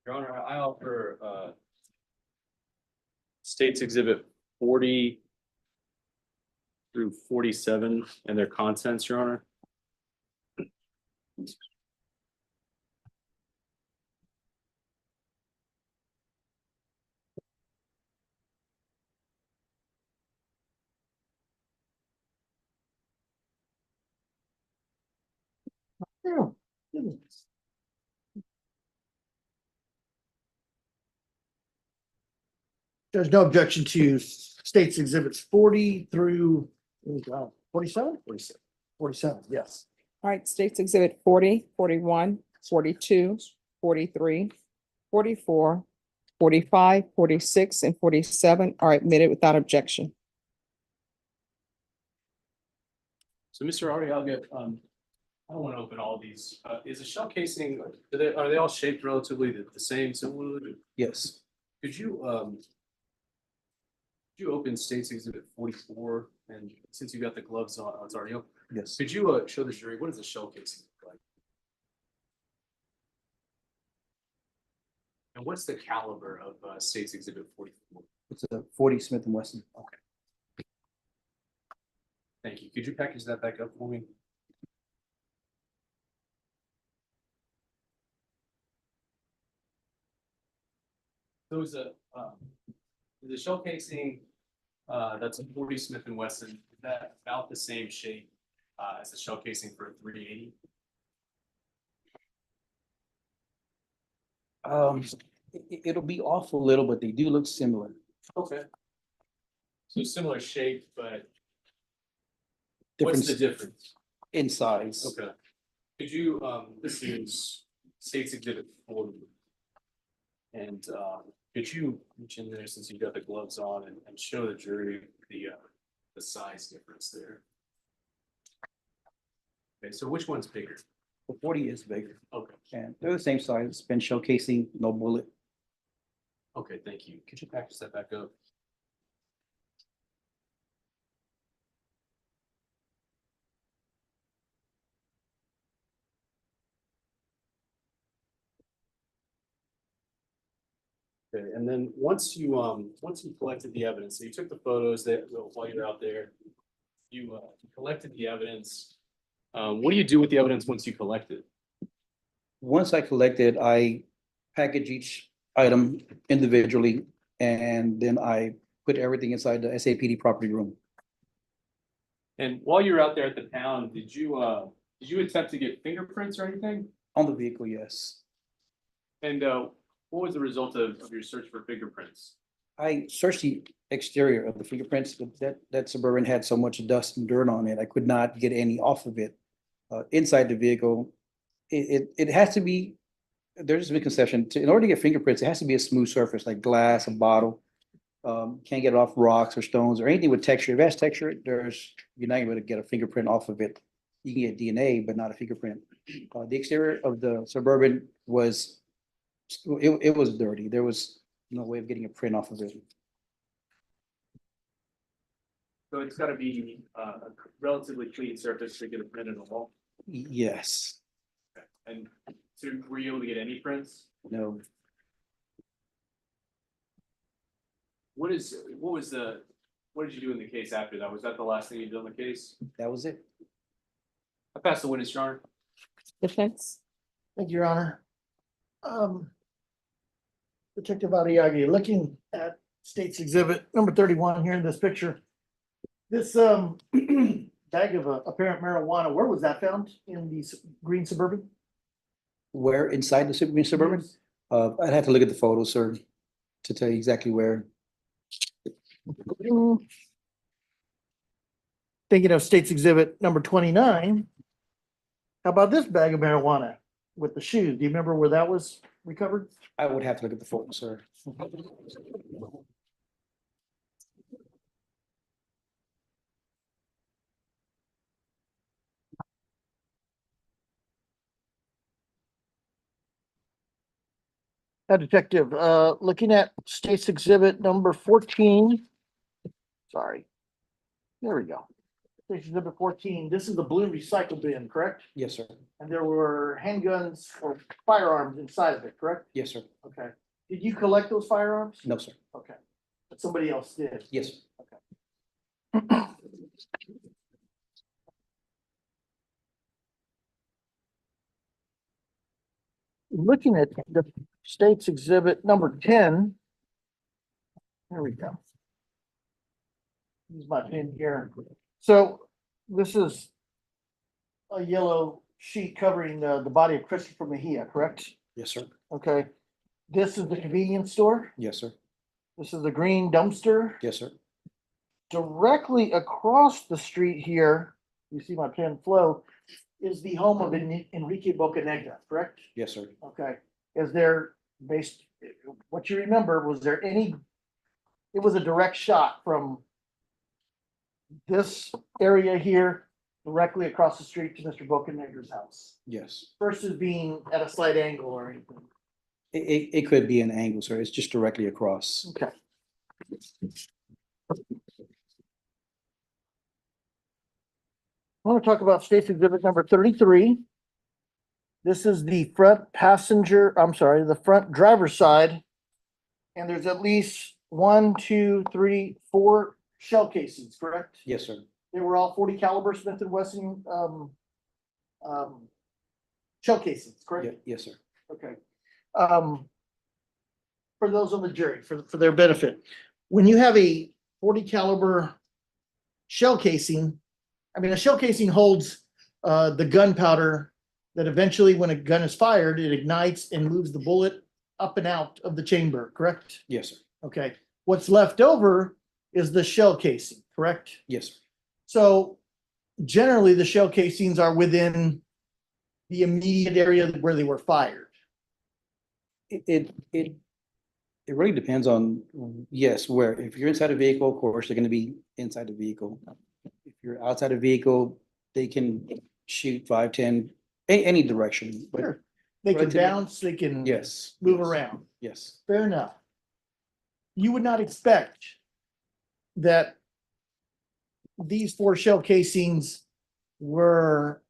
Speaker 3: Your Honor, I offer, States Exhibit 40 through 47 and their contents, Your Honor.
Speaker 5: Oh, goodness. There's no objection to states exhibits 40 through 47? 47, yes.
Speaker 1: All right, States Exhibit 40, 41, 42, 43, 44, 45, 46, and 47 are admitted without objection.
Speaker 3: So, Mr. Artie, I'll get, I don't want to open all these. Is a shell casing, are they all shaped relatively the same, similarly?
Speaker 4: Yes.
Speaker 3: Could you open States Exhibit 44, and since you got the gloves on, it's already open.
Speaker 4: Yes.
Speaker 3: Could you show the jury, what does a shell casing look like? And what's the caliber of States Exhibit 44?
Speaker 4: It's a 40 Smith and Wesson.
Speaker 3: Okay. Thank you. Could you package that back up for me? So is the shell casing, that's a 40 Smith and Wesson, is that about the same shape as the shell casing for a 380?
Speaker 4: It'll be off a little, but they do look similar.
Speaker 3: Okay. So similar shape, but
Speaker 4: Different
Speaker 3: what's the difference?
Speaker 4: in size.
Speaker 3: Okay. Could you, this is States Exhibit 40. And could you reach in there since you got the gloves on and show the jury the size difference there? Okay, so which one's bigger?
Speaker 4: The 40 is bigger,
Speaker 3: Okay,
Speaker 4: and they're the same size. Been shell casing, no bullet.
Speaker 3: okay, thank you. Could you package that back up? Okay, and then once you collected the evidence, so you took the photos that while you're out there, you collected the evidence. What do you do with the evidence once you collect it?
Speaker 4: Once I collected, I package each item individually, and then I put everything inside the SAPD property room.
Speaker 3: And while you were out there at the pound, did you attempt to get fingerprints or anything?
Speaker 4: On the vehicle, yes.
Speaker 3: And what was the result of your search for fingerprints?
Speaker 4: I searched the exterior of the fingerprints, but that Suburban had so much dust and dirt on it, I could not get any off of it. Inside the vehicle, it has to be, there's a misconception, in order to get fingerprints, it has to be a smooth surface, like glass, a bottle. Can't get it off rocks or stones or anything with texture. If it has texture, you're not able to get a fingerprint off of it. You can get DNA, but not a fingerprint. The exterior of the Suburban was, it was dirty. There was no way of getting a print off of it.
Speaker 3: So it's got to be a relatively clean surface to get a print in a wall.
Speaker 4: Yes,
Speaker 3: And so were you able to get any prints?
Speaker 4: no,
Speaker 3: What did you do in the case after that? Was that the last thing you did on the case?
Speaker 4: that was it.
Speaker 3: I passed the witness, Your Honor.
Speaker 1: Defense?
Speaker 5: Thank you, Your Honor. Detective Ariagi, looking at State's Exhibit number 31 here in this picture. This bag of apparent marijuana, where was that found? In the green Suburban?
Speaker 4: Where inside the Suburban? I'd have to look at the photos, sir, to tell you exactly where.
Speaker 5: Thinking of State's Exhibit number 29. How about this bag of marijuana with the shoes? Do you remember where that was recovered?
Speaker 4: I would have to look at the photos, sir.
Speaker 5: Detective, looking at State's Exhibit number 14. Sorry. There we go. State Exhibit 14, this is the blue recycle bin, correct?
Speaker 4: Yes, sir.
Speaker 5: And there were handguns or firearms inside of it, correct?
Speaker 4: Yes, sir.
Speaker 5: Okay. Did you collect those firearms?
Speaker 4: No, sir.
Speaker 5: Okay. But somebody else did?
Speaker 4: Yes, sir.
Speaker 5: Looking at the state's exhibit number 10. There we go. Use my pen here. So this is a yellow sheet covering the body of Christopher Mejia, correct?
Speaker 4: Yes, sir.
Speaker 5: Okay. This is the convenience store.
Speaker 4: Yes, sir.
Speaker 5: This is the green dumpster.
Speaker 4: Yes, sir.
Speaker 5: Directly across the street here, you see my pen flow, is the home of Enrique Bocanegra, correct?
Speaker 4: Yes, sir.
Speaker 5: Okay, is there, based, what you remember, was there any, it was a direct shot from this area here directly across the street to Mr. Bocanegra's house
Speaker 4: Yes.
Speaker 5: versus being at a slight angle or anything?
Speaker 4: It could be an angle, sir. It's just directly across.
Speaker 5: Okay. I want to talk about state's exhibit number 33. This is the front passenger, I'm sorry, the front driver's side. And there's at least 1, 2, 3, 4 shell casings, correct?
Speaker 4: Yes, sir.
Speaker 5: They were all 40 caliber Smith and Wesson shell casings, correct?
Speaker 4: Yes, sir.
Speaker 5: Okay. For those on the jury, for their benefit, when you have a 40 caliber shell casing, I mean, a shell casing holds the gunpowder that eventually, when a gun is fired, it ignites and moves the bullet up and out of the chamber, correct?
Speaker 4: Yes, sir.
Speaker 5: Okay. What's left over is the shell casing, correct?
Speaker 4: Yes, sir.
Speaker 5: So generally, the shell casings are within the immediate area where they were fired.
Speaker 4: It really depends on, yes, where. If you're inside a vehicle, of course, they're going to be inside the vehicle. If you're outside a vehicle, they can shoot 5, 10, any direction. But
Speaker 5: Sure. They can
Speaker 4: relatively-
Speaker 5: bounce, they can
Speaker 4: yes,
Speaker 5: move
Speaker 4: yes,
Speaker 5: around.
Speaker 4: Yes.
Speaker 5: Fair enough. You would not expect that these 4 shell casings were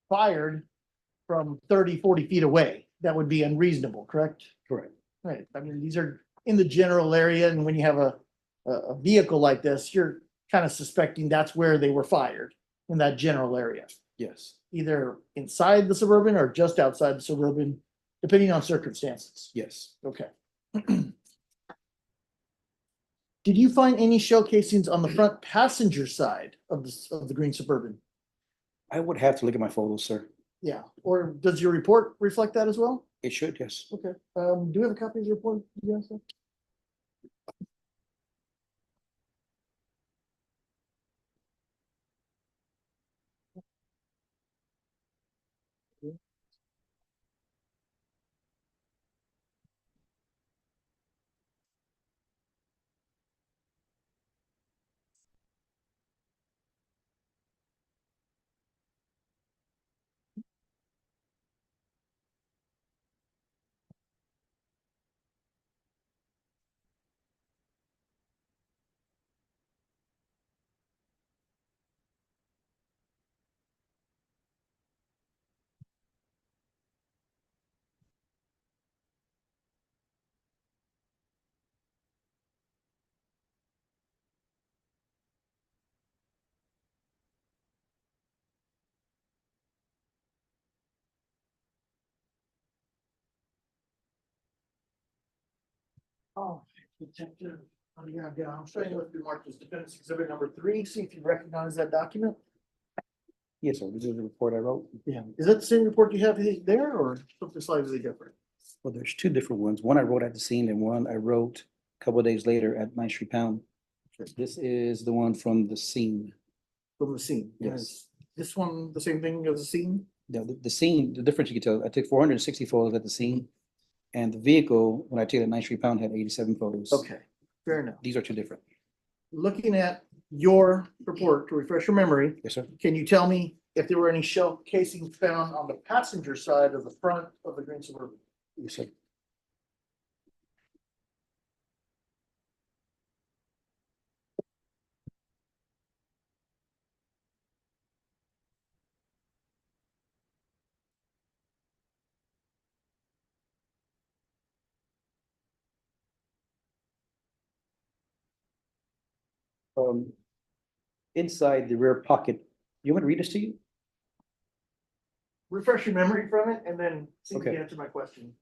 Speaker 5: fired from 30, 40 feet away. That would be unreasonable, correct?
Speaker 4: Correct.
Speaker 5: Right. I mean, these are in the general area, and when you have a vehicle like this, you're kind of suspecting that's where they were fired, in that general area,
Speaker 4: Yes.
Speaker 5: either inside the Suburban or just outside the Suburban, depending on circumstances.
Speaker 4: Yes.
Speaker 5: Okay. Did you find any shell casings on the front passenger side of the green Suburban?
Speaker 4: I would have to look at my photos, sir.
Speaker 5: Yeah, or does your report reflect that as well?
Speaker 4: It should, yes.
Speaker 5: Okay, do we have a copy of the report? Yes. Oh, Detective, yeah, I'm showing you what we marked as defendant's exhibit number 3. See if you recognize that document.
Speaker 4: Yes, sir. This is the report I wrote.
Speaker 5: Yeah. Is that the same report you have there, or something slightly different?
Speaker 4: Well, there's 2 different ones. One I wrote at the scene and one I wrote a couple of days later at 9th Street Pound. This is the one from the scene.
Speaker 5: From the scene?
Speaker 4: Yes.
Speaker 5: Is this one the same thing as the scene?
Speaker 4: The scene, the difference you can tell, I took 460 photos at the scene. And the vehicle, when I took it at 9th Street Pound, had 87 photos.
Speaker 5: Okay, fair enough.
Speaker 4: These are 2 different.
Speaker 5: Looking at your report, to refresh your memory,
Speaker 4: Yes, sir.
Speaker 5: can you tell me if there were any shell casings found on the passenger side of the front of the green Suburban?
Speaker 4: Yes, sir. inside the rear pocket. You want me to read this to you?
Speaker 5: Refresh your memory from it and then see if you
Speaker 4: Okay.
Speaker 5: can answer my question.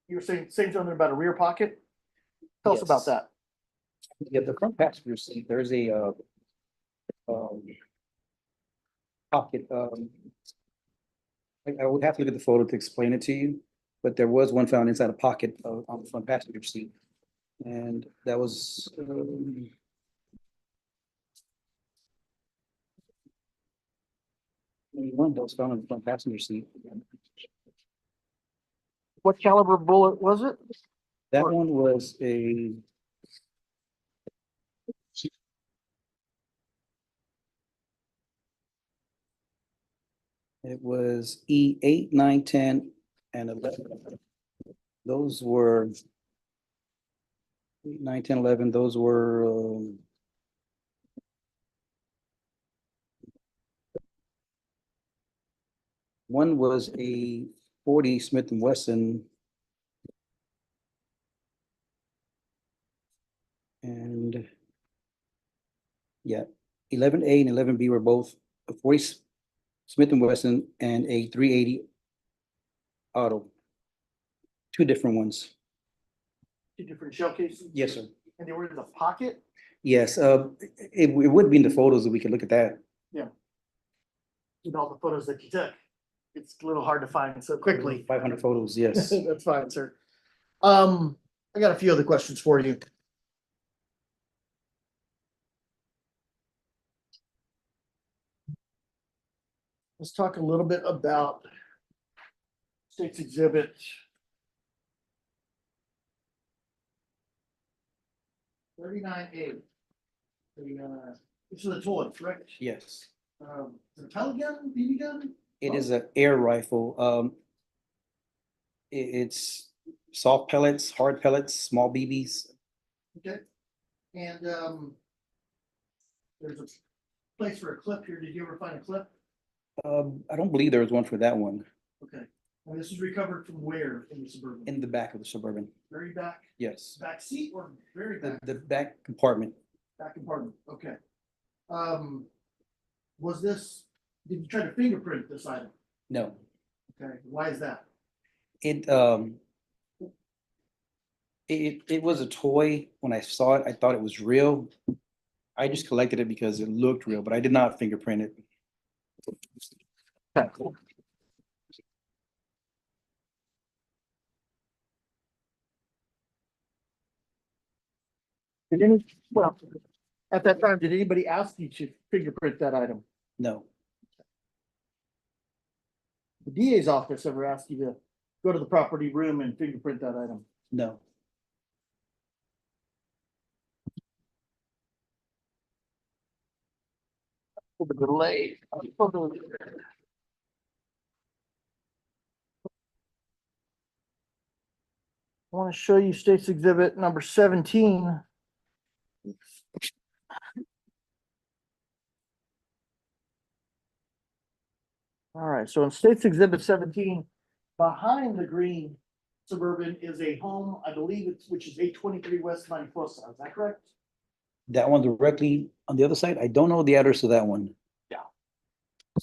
Speaker 5: You were saying something about a rear pocket? Tell us about
Speaker 4: Yes.
Speaker 5: that.
Speaker 4: Yeah, the front passenger seat, there's a pocket, I would have to look at the photo to explain it to you, but there was one found inside a pocket on the front passenger seat. And that was, one that was found on the front passenger seat.
Speaker 5: What caliber bullet was it?
Speaker 4: That one was a. It was E8, 9, 10, and 11. Those were 8, 9, 10, 11, those were one was a 40 Smith and Wesson. And yeah, 11A and 11B were both a 40 Smith and Wesson and a 380 auto. Two different ones.
Speaker 5: Two different shell cases?
Speaker 4: Yes, sir.
Speaker 5: And they were in the pocket?
Speaker 4: Yes, it would be in the photos if we could look at that.
Speaker 5: With all the photos that you took. It's a little hard to find so quickly.
Speaker 4: 500 photos, yes.
Speaker 5: That's fine, sir. I got a few other questions for you. Let's talk a little bit about State's Exhibit. $39A. This is a toy, correct?
Speaker 4: Yes,
Speaker 5: Is it a pellet gun, BB gun?
Speaker 4: it is an air rifle. It's soft pellets, hard pellets, small BBs.
Speaker 5: Okay. And there's a place for a clip here. Did you ever find a clip?
Speaker 4: I don't believe there was one for that one.
Speaker 5: Okay. And this is recovered from where in the Suburban?
Speaker 4: In the back of the Suburban,
Speaker 5: Very back,
Speaker 4: yes.
Speaker 5: back seat or very
Speaker 4: The,
Speaker 5: back?
Speaker 4: the back compartment,
Speaker 5: Back compartment, okay. Was this, did you try to fingerprint this item?
Speaker 4: no.
Speaker 5: Okay, why is that?
Speaker 4: It was a toy. When I saw it, I thought it was real. I just collected it because it looked real, but I did not fingerprint it.
Speaker 5: Okay. Well, at that time, did anybody ask you to fingerprint that item?
Speaker 4: No,
Speaker 5: The DA's office ever asked you to go to the property room and fingerprint that item?
Speaker 4: no.
Speaker 5: A little bit late. I want to show you State's Exhibit number 17. All right, so in State's Exhibit 17, behind the green Suburban is a home, I believe it's, which is 823 West 94th Side, is that correct?
Speaker 4: That one directly on the other side, I don't know the address of that one.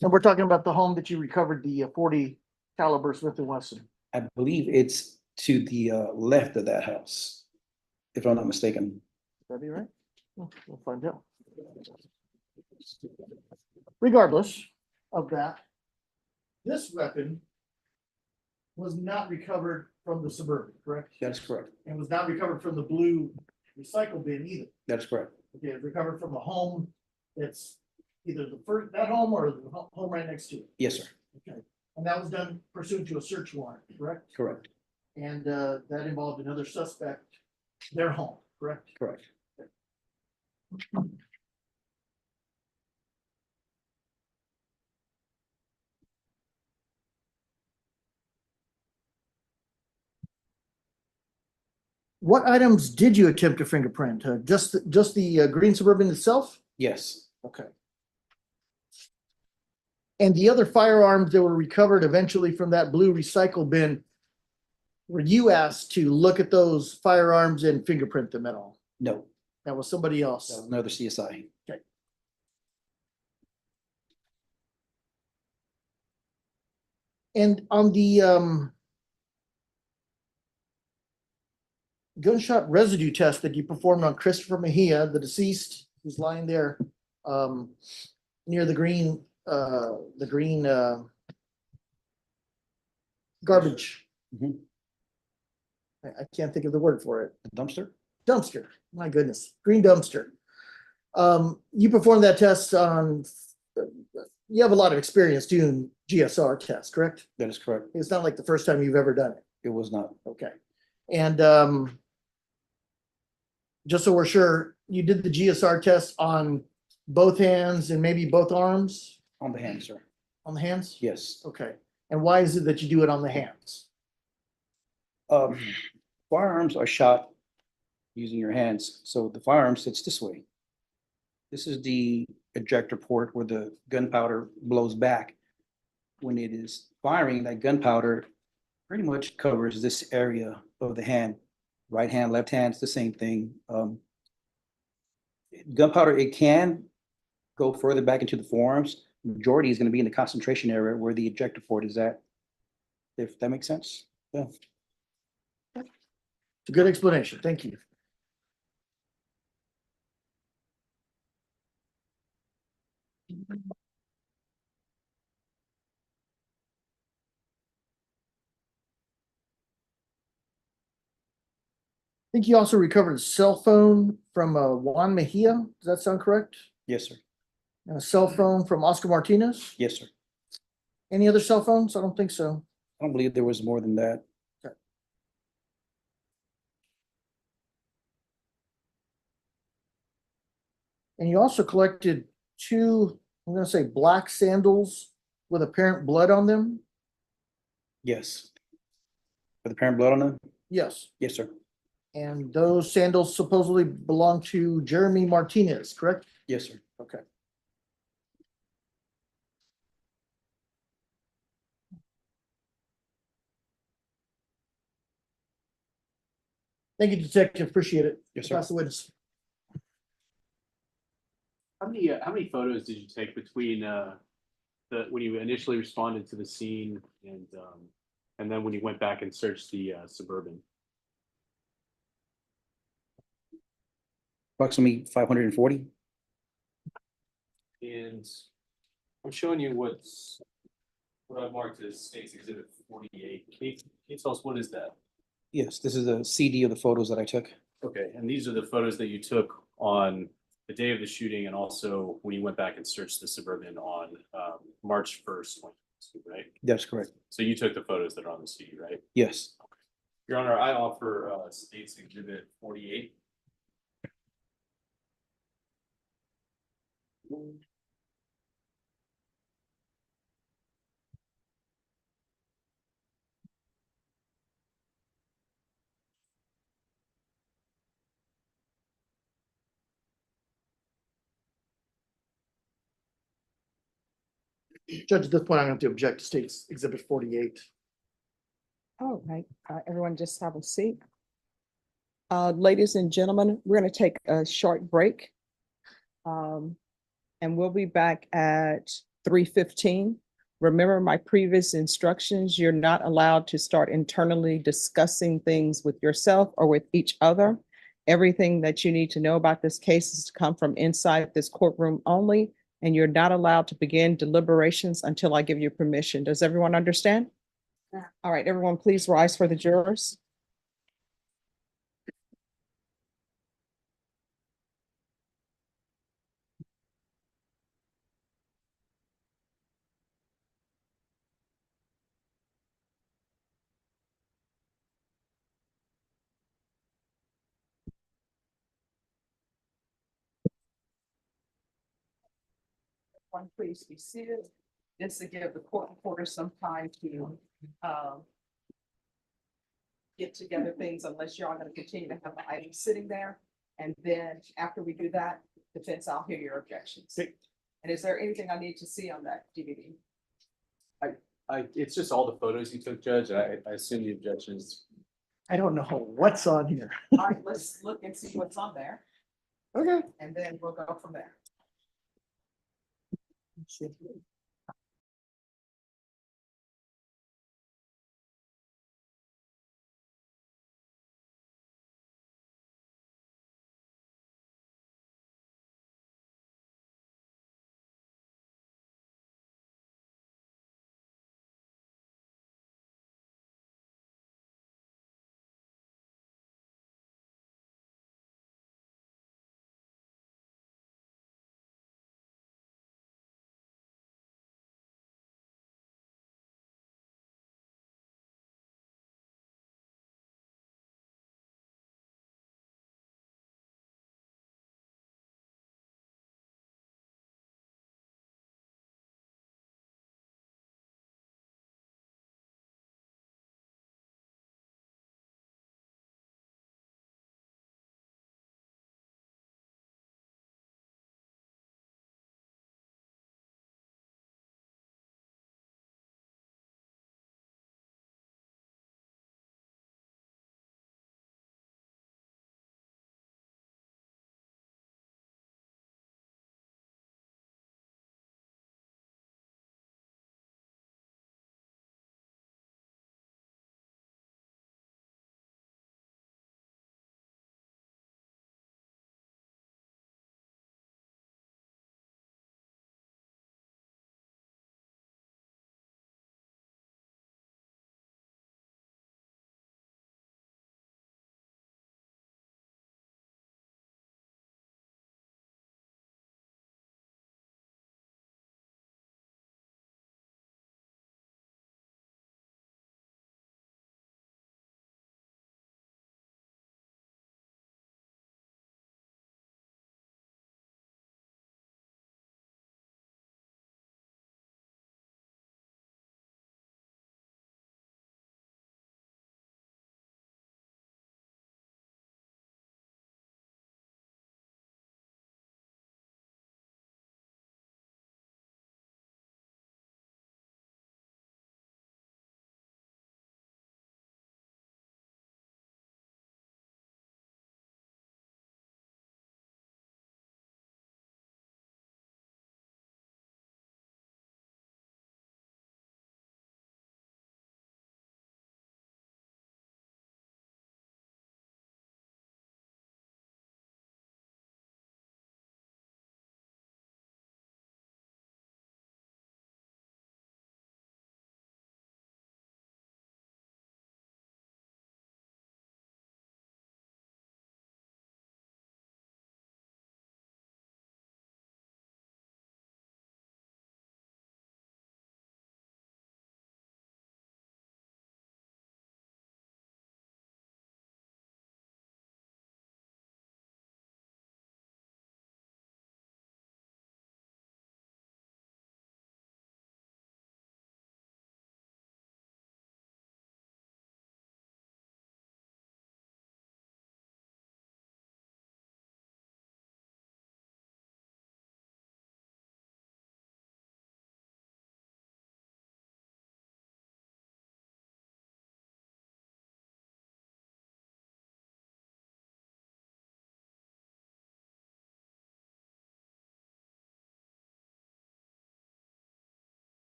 Speaker 5: And we're talking about the home that you recovered the 40 caliber Smith and Wesson.
Speaker 4: I believe it's to the left of that house, if I'm not mistaken.
Speaker 5: Would that be right? We'll find out. Regardless of that, this weapon was not recovered from the Suburban, correct?
Speaker 4: That's correct.
Speaker 5: And was not recovered from the blue recycle bin either.
Speaker 4: That's correct.
Speaker 5: Okay, it was recovered from a home that's either the first, that home or the home right next to it.
Speaker 4: Yes, sir.
Speaker 5: Okay, and that was done pursuant to a search warrant, correct?
Speaker 4: Correct.
Speaker 5: And that involved another suspect, their home, correct?
Speaker 4: Correct.
Speaker 5: What items did you attempt to fingerprint? Just the green Suburban itself?
Speaker 4: Yes.
Speaker 5: Okay. And the other firearms that were recovered eventually from that blue recycle bin, were you asked to look at those firearms and fingerprint them at all?
Speaker 4: No.
Speaker 5: That was somebody
Speaker 4: That
Speaker 5: else.
Speaker 4: was another CSI.
Speaker 5: And on the gunshot residue test that you performed on Christopher Mejia, the deceased, who's lying there near the green garbage.
Speaker 4: Mhm.
Speaker 5: I can't think of the word for it.
Speaker 4: Dumpster?
Speaker 5: Dumpster, my goodness, green dumpster. You performed that test on, you have a lot of experience doing GSR tests, correct?
Speaker 4: That is correct.
Speaker 5: It's not like the first time you've ever done it.
Speaker 4: It was not.
Speaker 5: Okay. And just so we're sure, you did the GSR test on both hands and maybe both arms?
Speaker 4: On the hand, sir.
Speaker 5: On the hands?
Speaker 4: Yes.
Speaker 5: Okay. And why is it that you do it on the hands?
Speaker 4: Firearms are shot using your hands. So the firearm sits this way. This is the ejector port where the gunpowder blows back. When it is firing, that gunpowder pretty much covers this area of the hand. Right hand, left hand, it's the same thing. Gunpowder, it can go further back into the forearms. Majority is going to be in the concentration area where the ejector port is at. If that makes sense. Yeah.
Speaker 5: It's a good explanation. Thank you. I think you also recovered a cell phone from Juan Mejia. Does that sound correct?
Speaker 4: Yes, sir.
Speaker 5: And a cell phone from Oscar Martinez?
Speaker 4: Yes, sir.
Speaker 5: Any other cell phones? I don't think so.
Speaker 4: I don't believe there was more than that.
Speaker 5: And you also collected two, I'm gonna say black sandals with apparent blood on them?
Speaker 4: Yes. With apparent blood on them?
Speaker 5: Yes.
Speaker 4: Yes, sir.
Speaker 5: And those sandals supposedly belong to Jeremy Martinez, correct?
Speaker 4: Yes, sir.
Speaker 5: Okay. Thank you, Detective. Appreciate it.
Speaker 4: Yes, sir.
Speaker 5: Pass the witness.
Speaker 3: How many photos did you take between when you initially responded to the scene and then when you went back and searched the Suburban?
Speaker 4: Approximately 540.
Speaker 3: And I'm showing you what I've marked as State's Exhibit 48. Can you tell us what is that?
Speaker 4: Yes, this is a CD of the photos that I took.
Speaker 3: Okay, and these are the photos that you took on the day of the shooting and also when you went back and searched the Suburban on March 1st, 2022, right?
Speaker 4: That's correct.
Speaker 3: So you took the photos that are on the CD, right?
Speaker 4: Yes.
Speaker 3: Your Honor, I offer State's Exhibit 48.
Speaker 5: Judge, at this point, I'm going to object to State's Exhibit 48.
Speaker 1: All right, everyone just have a seat. Ladies and gentlemen, we're going to take a short break. And we'll be back at 3:15. Remember my previous instructions, you're not allowed to start internally discussing things with yourself or with each other. Everything that you need to know about this case is to come from inside this courtroom only, and you're not allowed to begin deliberations until I give you permission. Does everyone understand?
Speaker 2: Yeah.
Speaker 1: All right, everyone, please rise for the jurors. Everyone, please be seated. This to give the court reporter some time to get together things unless you're all going to continue to have the items sitting there. And then after we do that, defense, I'll hear your objections.
Speaker 5: Okay.
Speaker 1: And is there anything I need to see on that DVD?
Speaker 3: It's just all the photos you took, Judge. I assume the objections.
Speaker 5: I don't know what's on here.
Speaker 1: All right, let's look and see what's on there.
Speaker 5: Okay.
Speaker 1: And then we'll go from there.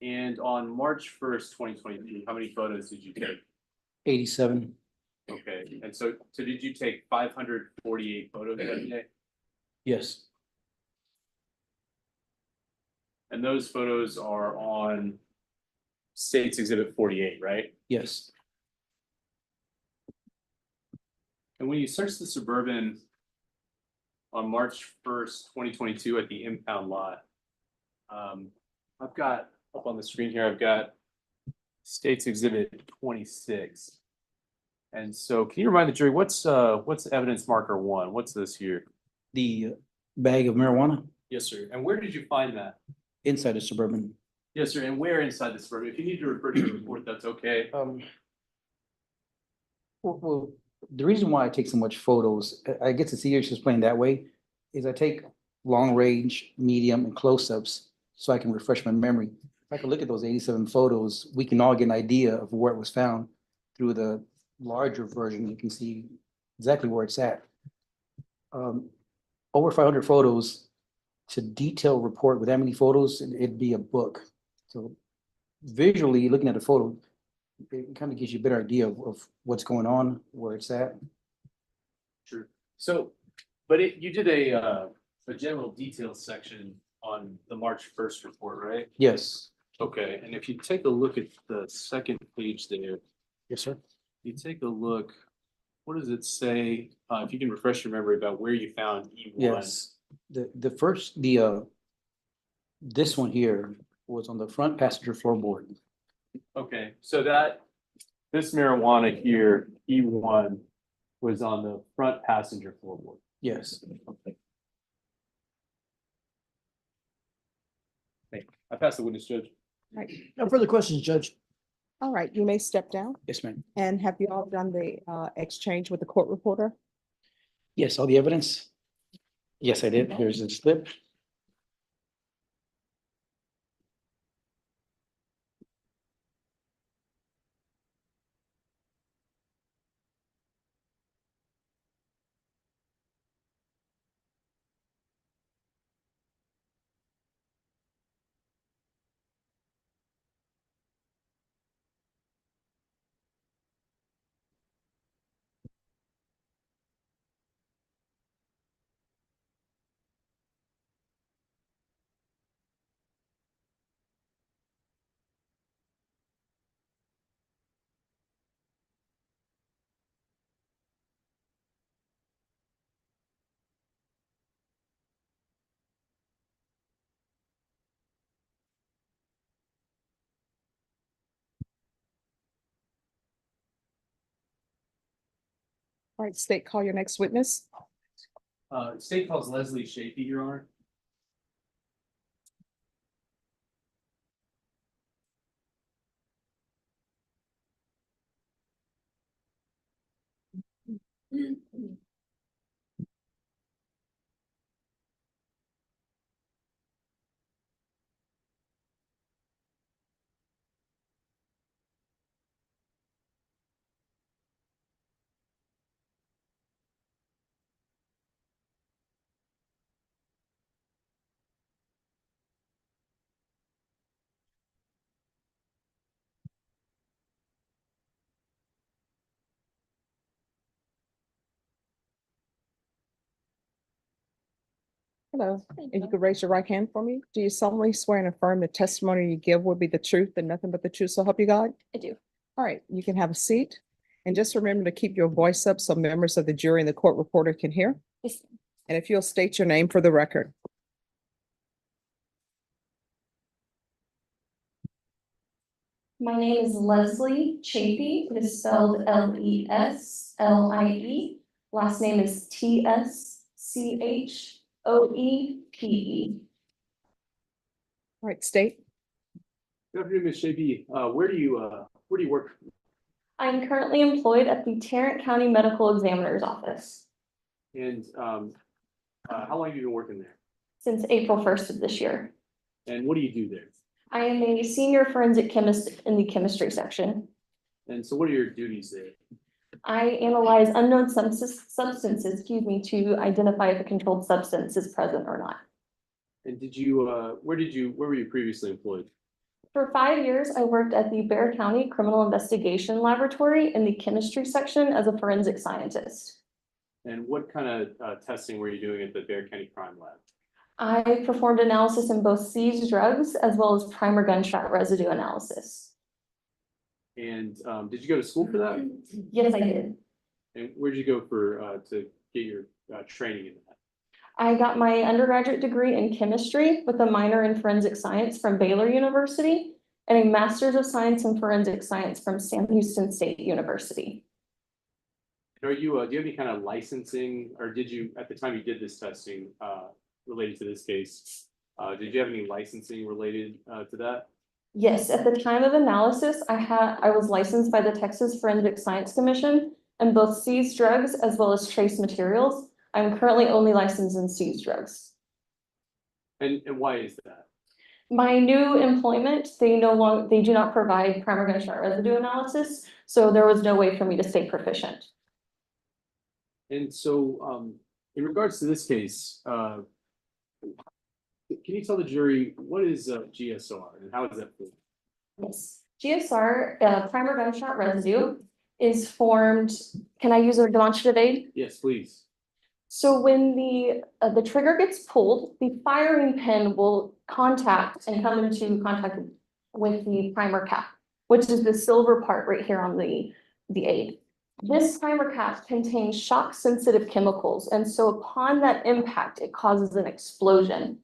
Speaker 3: And on March 1st, 2023, how many photos did you take?
Speaker 4: 87.
Speaker 3: Okay, and so did you take 548 photos that day?
Speaker 4: Yes,
Speaker 3: And those photos are on State's Exhibit 48, right?
Speaker 4: yes.
Speaker 3: And when you search the Suburban on March 1st, 2022 at the impound lot, I've got up on the screen here, I've got State's Exhibit 26. And so can you remind the jury, what's evidence marker 1? What's this here?
Speaker 4: The bag of marijuana
Speaker 3: Yes, sir. And where did you find that?
Speaker 4: inside the Suburban.
Speaker 3: Yes, sir. And where inside the Suburban? If you need to refer to the report, that's okay.
Speaker 4: Well, the reason why I take so much photos, I get to see you just playing that way, is I take long range, medium, and close-ups so I can refresh my memory. If I can look at those 87 photos, we can all get an idea of where it was found. Through the larger version, you can see exactly where it's at. Over 500 photos, to detail report with that many photos, it'd be a book. So visually, looking at a photo, it kind of gives you a better idea of what's going on, where it's at.
Speaker 3: Sure. So, but you did a general details section on the March 1st report, right?
Speaker 4: Yes.
Speaker 3: Okay, and if you take a look at the second page there,
Speaker 4: Yes, sir.
Speaker 3: you take a look, what does it say? If you can refresh your memory about where you found E1.
Speaker 4: Yes. The first, this one here was on the front passenger floorboard.
Speaker 3: Okay, so this marijuana here, E1, was on the front passenger floorboard.
Speaker 4: Yes.
Speaker 3: I pass the witness, Judge.
Speaker 1: Right.
Speaker 5: No further questions, Judge.
Speaker 1: All right, you may step down.
Speaker 4: Yes, ma'am.
Speaker 1: And have you all done the exchange with the court reporter?
Speaker 4: Yes, all the evidence. Yes, I did. Here's the slip.
Speaker 1: All right, state, call your next witness.
Speaker 3: State calls Leslie Shapey, Your Honor.
Speaker 1: Hello, if you could raise your right hand for me. Do you solemnly swear and affirm the testimony you give will be the truth and nothing but the truth, so help you God?
Speaker 2: I do.
Speaker 1: All right, you can have a seat. And just remember to keep your voice up so members of the jury and the court reporter can hear.
Speaker 2: Yes.
Speaker 1: And if you'll state your name for the record.
Speaker 2: My name is Leslie Chapey. It is spelled Leslie. Last name is Tschoepe.
Speaker 1: All right, state.
Speaker 3: Good afternoon, Ms. Shapey. Where do you work?
Speaker 2: I'm currently employed at the Tarrant County Medical Examiner's Office
Speaker 3: And how long have you been working there?
Speaker 2: since April 1st of this year.
Speaker 3: And what do you do there?
Speaker 2: I am a senior forensic chemist in the chemistry section.
Speaker 3: And so what are your duties there?
Speaker 2: I analyze unknown substances, to identify if a controlled substance is present or not.
Speaker 3: And where were you previously employed?
Speaker 2: For 5 years, I worked at the Bear County Criminal Investigation Laboratory in the chemistry section as a forensic scientist.
Speaker 3: And what kind of testing were you doing at the Bear County Crime Lab?
Speaker 2: I performed analysis in both seized drugs as well as primer gunshot residue analysis.
Speaker 3: And did you go to school for that?
Speaker 2: Yes, I did.
Speaker 3: And where'd you go for to get your training in that?
Speaker 2: I got my undergraduate degree in chemistry with a minor in forensic science from Baylor University and a master's of science in forensic science from Sam Houston State University.
Speaker 3: Are you do you have any kind of licensing, or did you at the time you did this testing related to this case? Did you have any licensing related to that?
Speaker 2: Yes, at the time of analysis, I was licensed by the Texas Forensic Science Commission in both seized drugs as well as trace materials. I'm currently only licensed in seized drugs.
Speaker 3: And why is that?
Speaker 2: My new employment, they do not provide primer gunshot residue analysis, so there was no way for me to stay proficient.
Speaker 3: And so in regards to this case, can you tell the jury what is GSR and how is that formed?
Speaker 2: Yes, GSR, primer gunshot residue, is formed. Can I use a demonstrative aid?
Speaker 3: Yes, please.
Speaker 2: So when the trigger gets pulled, the firing pin will contact and come into contact with the primer cap, which is the silver part right here on the aid. This primer cap contains shock sensitive chemicals, and so upon that impact, it causes an explosion.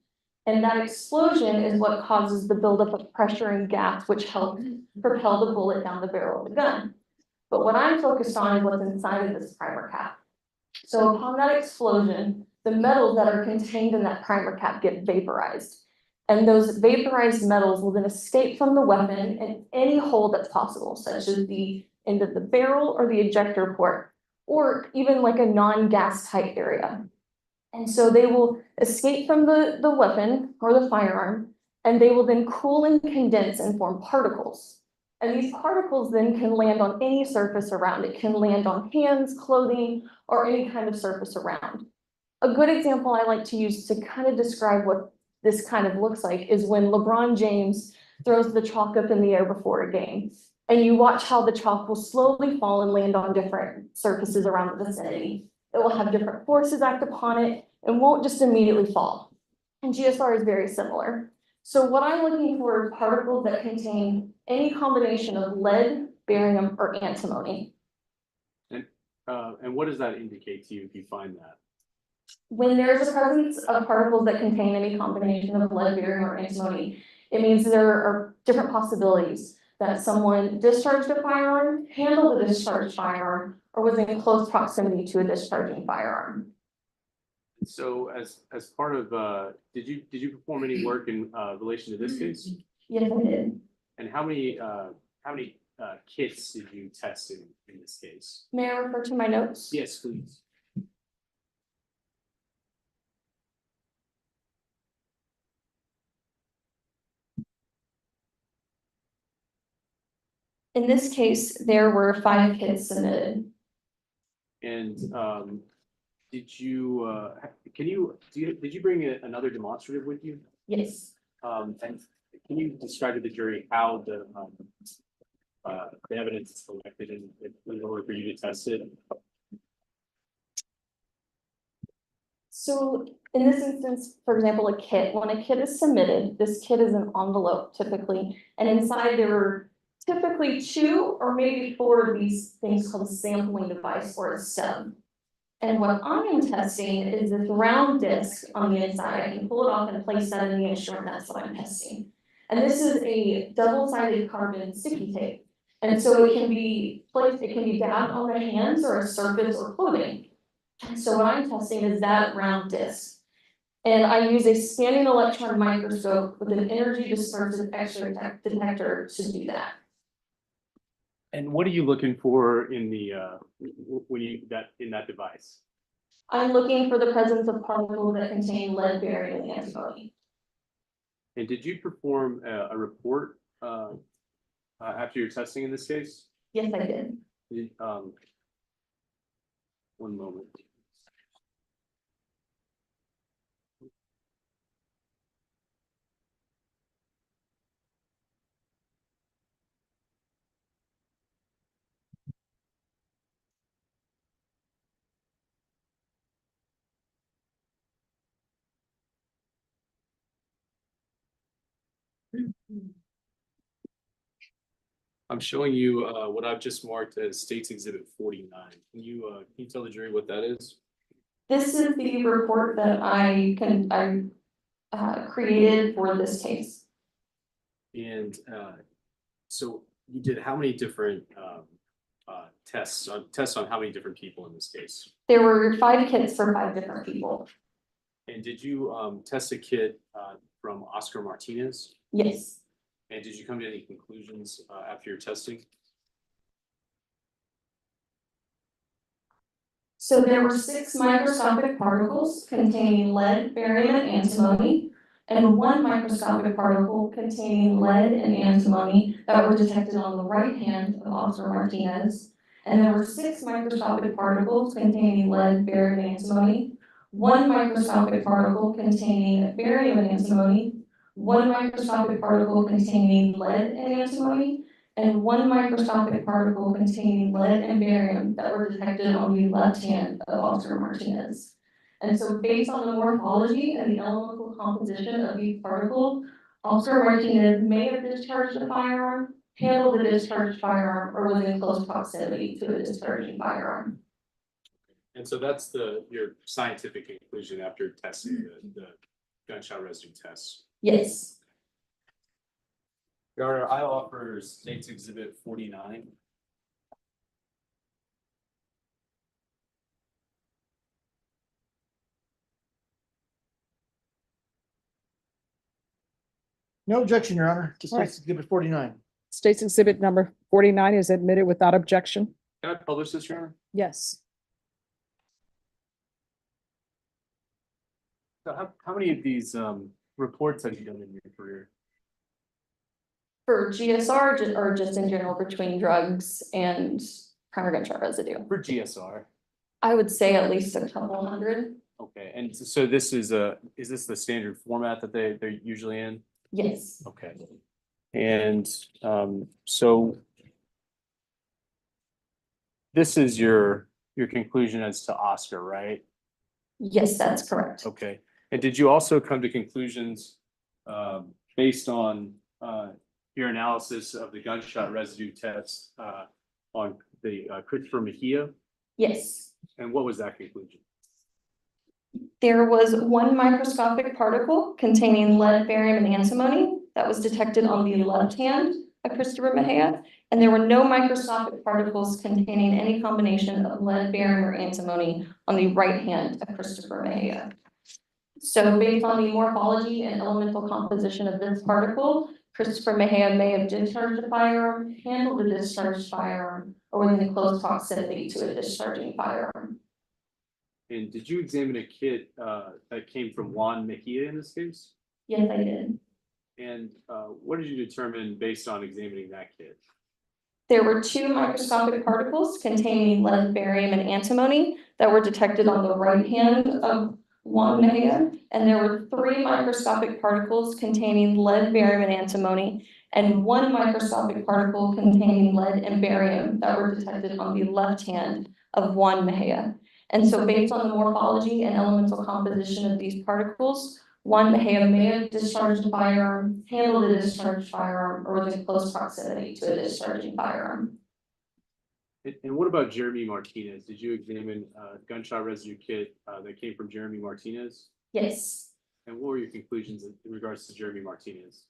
Speaker 2: And that explosion is what causes the buildup of pressure and gas, which help propel the bullet down the barrel of the gun. But what I'm focused on is what's inside of this primer cap. So upon that explosion, the metals that are contained in that primer cap get vaporized. And those vaporized metals will then escape from the weapon in any hole that's possible, such as the end of the barrel or the ejector port, or even like a non-gas tight area. And so they will escape from the weapon or the firearm, and they will then cool and condense and form particles. And these particles then can land on any surface around. It can land on hands, clothing, or any kind of surface around. A good example I like to use to kind of describe what this kind of looks like is when LeBron James throws the chalk up in the air before a game. And you watch how the chalk will slowly fall and land on different surfaces around the vicinity. It will have different forces act upon it and won't just immediately fall. And GSR is very similar. So what I'm looking for is particles that contain any combination of lead, barium, or antimony.
Speaker 3: And what does that indicate to you if you find that?
Speaker 2: When there's a presence of particles that contain any combination of lead, barium, or antimony, it means there are different possibilities that someone discharged a firearm, handled a discharged firearm, or was in close proximity to a discharging firearm.
Speaker 3: So as part of did you perform any work in relation to this case?
Speaker 2: Yes, I did.
Speaker 3: And how many kits did you test in this case?
Speaker 2: May I refer to my notes?
Speaker 3: Yes, please.
Speaker 2: In this case, there were 5 kits submitted.
Speaker 3: And did you did you bring another demonstrative with you?
Speaker 2: Yes.
Speaker 3: And can you describe to the jury how the evidence is collected in order for you to test it?
Speaker 2: So in this instance, for example, a kit, when a kit is submitted, this kit is an envelope typically, and inside there are typically 2 or maybe 4 of these things called a sampling device or a stub. And what I am testing is this round disc on the inside. I can pull it off and place that in the instrument. That's what I'm testing. And this is a double-sided carbon sticky tape. And so it can be placed, it can be dabbed on the hands or a surface or clothing. And so what I'm testing is that round disc. And I use a scanning electron microscope with an energy dispersive X-ray detector to do that.
Speaker 3: And what are you looking for in the in that device?
Speaker 2: I'm looking for the presence of particles that contain lead, barium, and antimony.
Speaker 3: And did you perform a report after your testing in this case?
Speaker 2: Yes, I did.
Speaker 3: One moment. I'm showing you what I've just marked as State's Exhibit 49. Can you tell the jury what that is?
Speaker 2: This is the report that I created for this case.
Speaker 3: And so you did how many different tests on how many different people in this case?
Speaker 2: There were 5 kits for 5 different people.
Speaker 3: And did you test a kit from Oscar Martinez?
Speaker 2: Yes.
Speaker 3: And did you come to any conclusions after your testing?
Speaker 2: So there were 6 microscopic particles containing lead, barium, and antimony, and 1 microscopic particle containing lead and antimony that were detected on the right hand of Officer Martinez. And there were 6 microscopic particles containing lead, barium, and antimony, 1 microscopic particle containing barium and antimony, 1 microscopic particle containing lead and antimony, and 1 microscopic particle containing lead and barium that were detected on the left hand of Officer Martinez. And so based on the morphology and the elemental composition of each particle, Officer Martinez may have discharged a firearm, handled the discharged firearm, or was in close proximity to a discharging firearm.
Speaker 3: And so that's your scientific conclusion after testing the gunshot residue tests.
Speaker 2: Yes.
Speaker 3: Your Honor, I offer State's Exhibit 49.
Speaker 5: No objection, Your Honor, to
Speaker 1: All right.
Speaker 5: State's Exhibit 49.
Speaker 1: State's Exhibit number 49 is admitted without objection.
Speaker 3: Can I publish this, Your Honor?
Speaker 1: Yes.
Speaker 3: So how many of these reports have you done in your career?
Speaker 2: For GSR or just in general between drugs and primary gunshot residue?
Speaker 3: For GSR.
Speaker 2: I would say at least a couple hundred.
Speaker 3: Okay, and so this is this the standard format that they're usually in?
Speaker 2: Yes.
Speaker 3: Okay. And so this is your conclusion as to Oscar, right?
Speaker 2: Yes, that's correct.
Speaker 3: Okay. And did you also come to conclusions based on your analysis of the gunshot residue test on the Christopher Mejia?
Speaker 2: Yes.
Speaker 3: And what was that conclusion?
Speaker 2: There was 1 microscopic particle containing lead, barium, and antimony that was detected on the left hand of Christopher Mejia, and there were no microscopic particles containing any combination of lead, barium, or antimony on the right hand of Christopher Mejia. So based on the morphology and elemental composition of this particle, Christopher Mejia may have discharged a firearm, handled a discharged firearm, or was in close proximity to a discharging firearm.
Speaker 3: And did you examine a kit that came from Juan Mejia in this case?
Speaker 2: Yes, I did.
Speaker 3: And what did you determine based on examining that kit?
Speaker 2: There were 2 microscopic particles containing lead, barium, and antimony that were detected on the right hand of Juan Mejia, and there were 3 microscopic particles containing lead, barium, and antimony, and 1 microscopic particle containing lead and barium that were detected on the left hand of Juan Mejia. And so based on the morphology and elemental composition of these particles, Juan Mejia may have discharged a firearm, handled a discharged firearm, or was in close proximity to a discharging firearm.
Speaker 3: And what about Jeremy Martinez? Did you examine gunshot residue kit that came from Jeremy Martinez?
Speaker 2: Yes.
Speaker 3: And what were your conclusions in regards to Jeremy Martinez?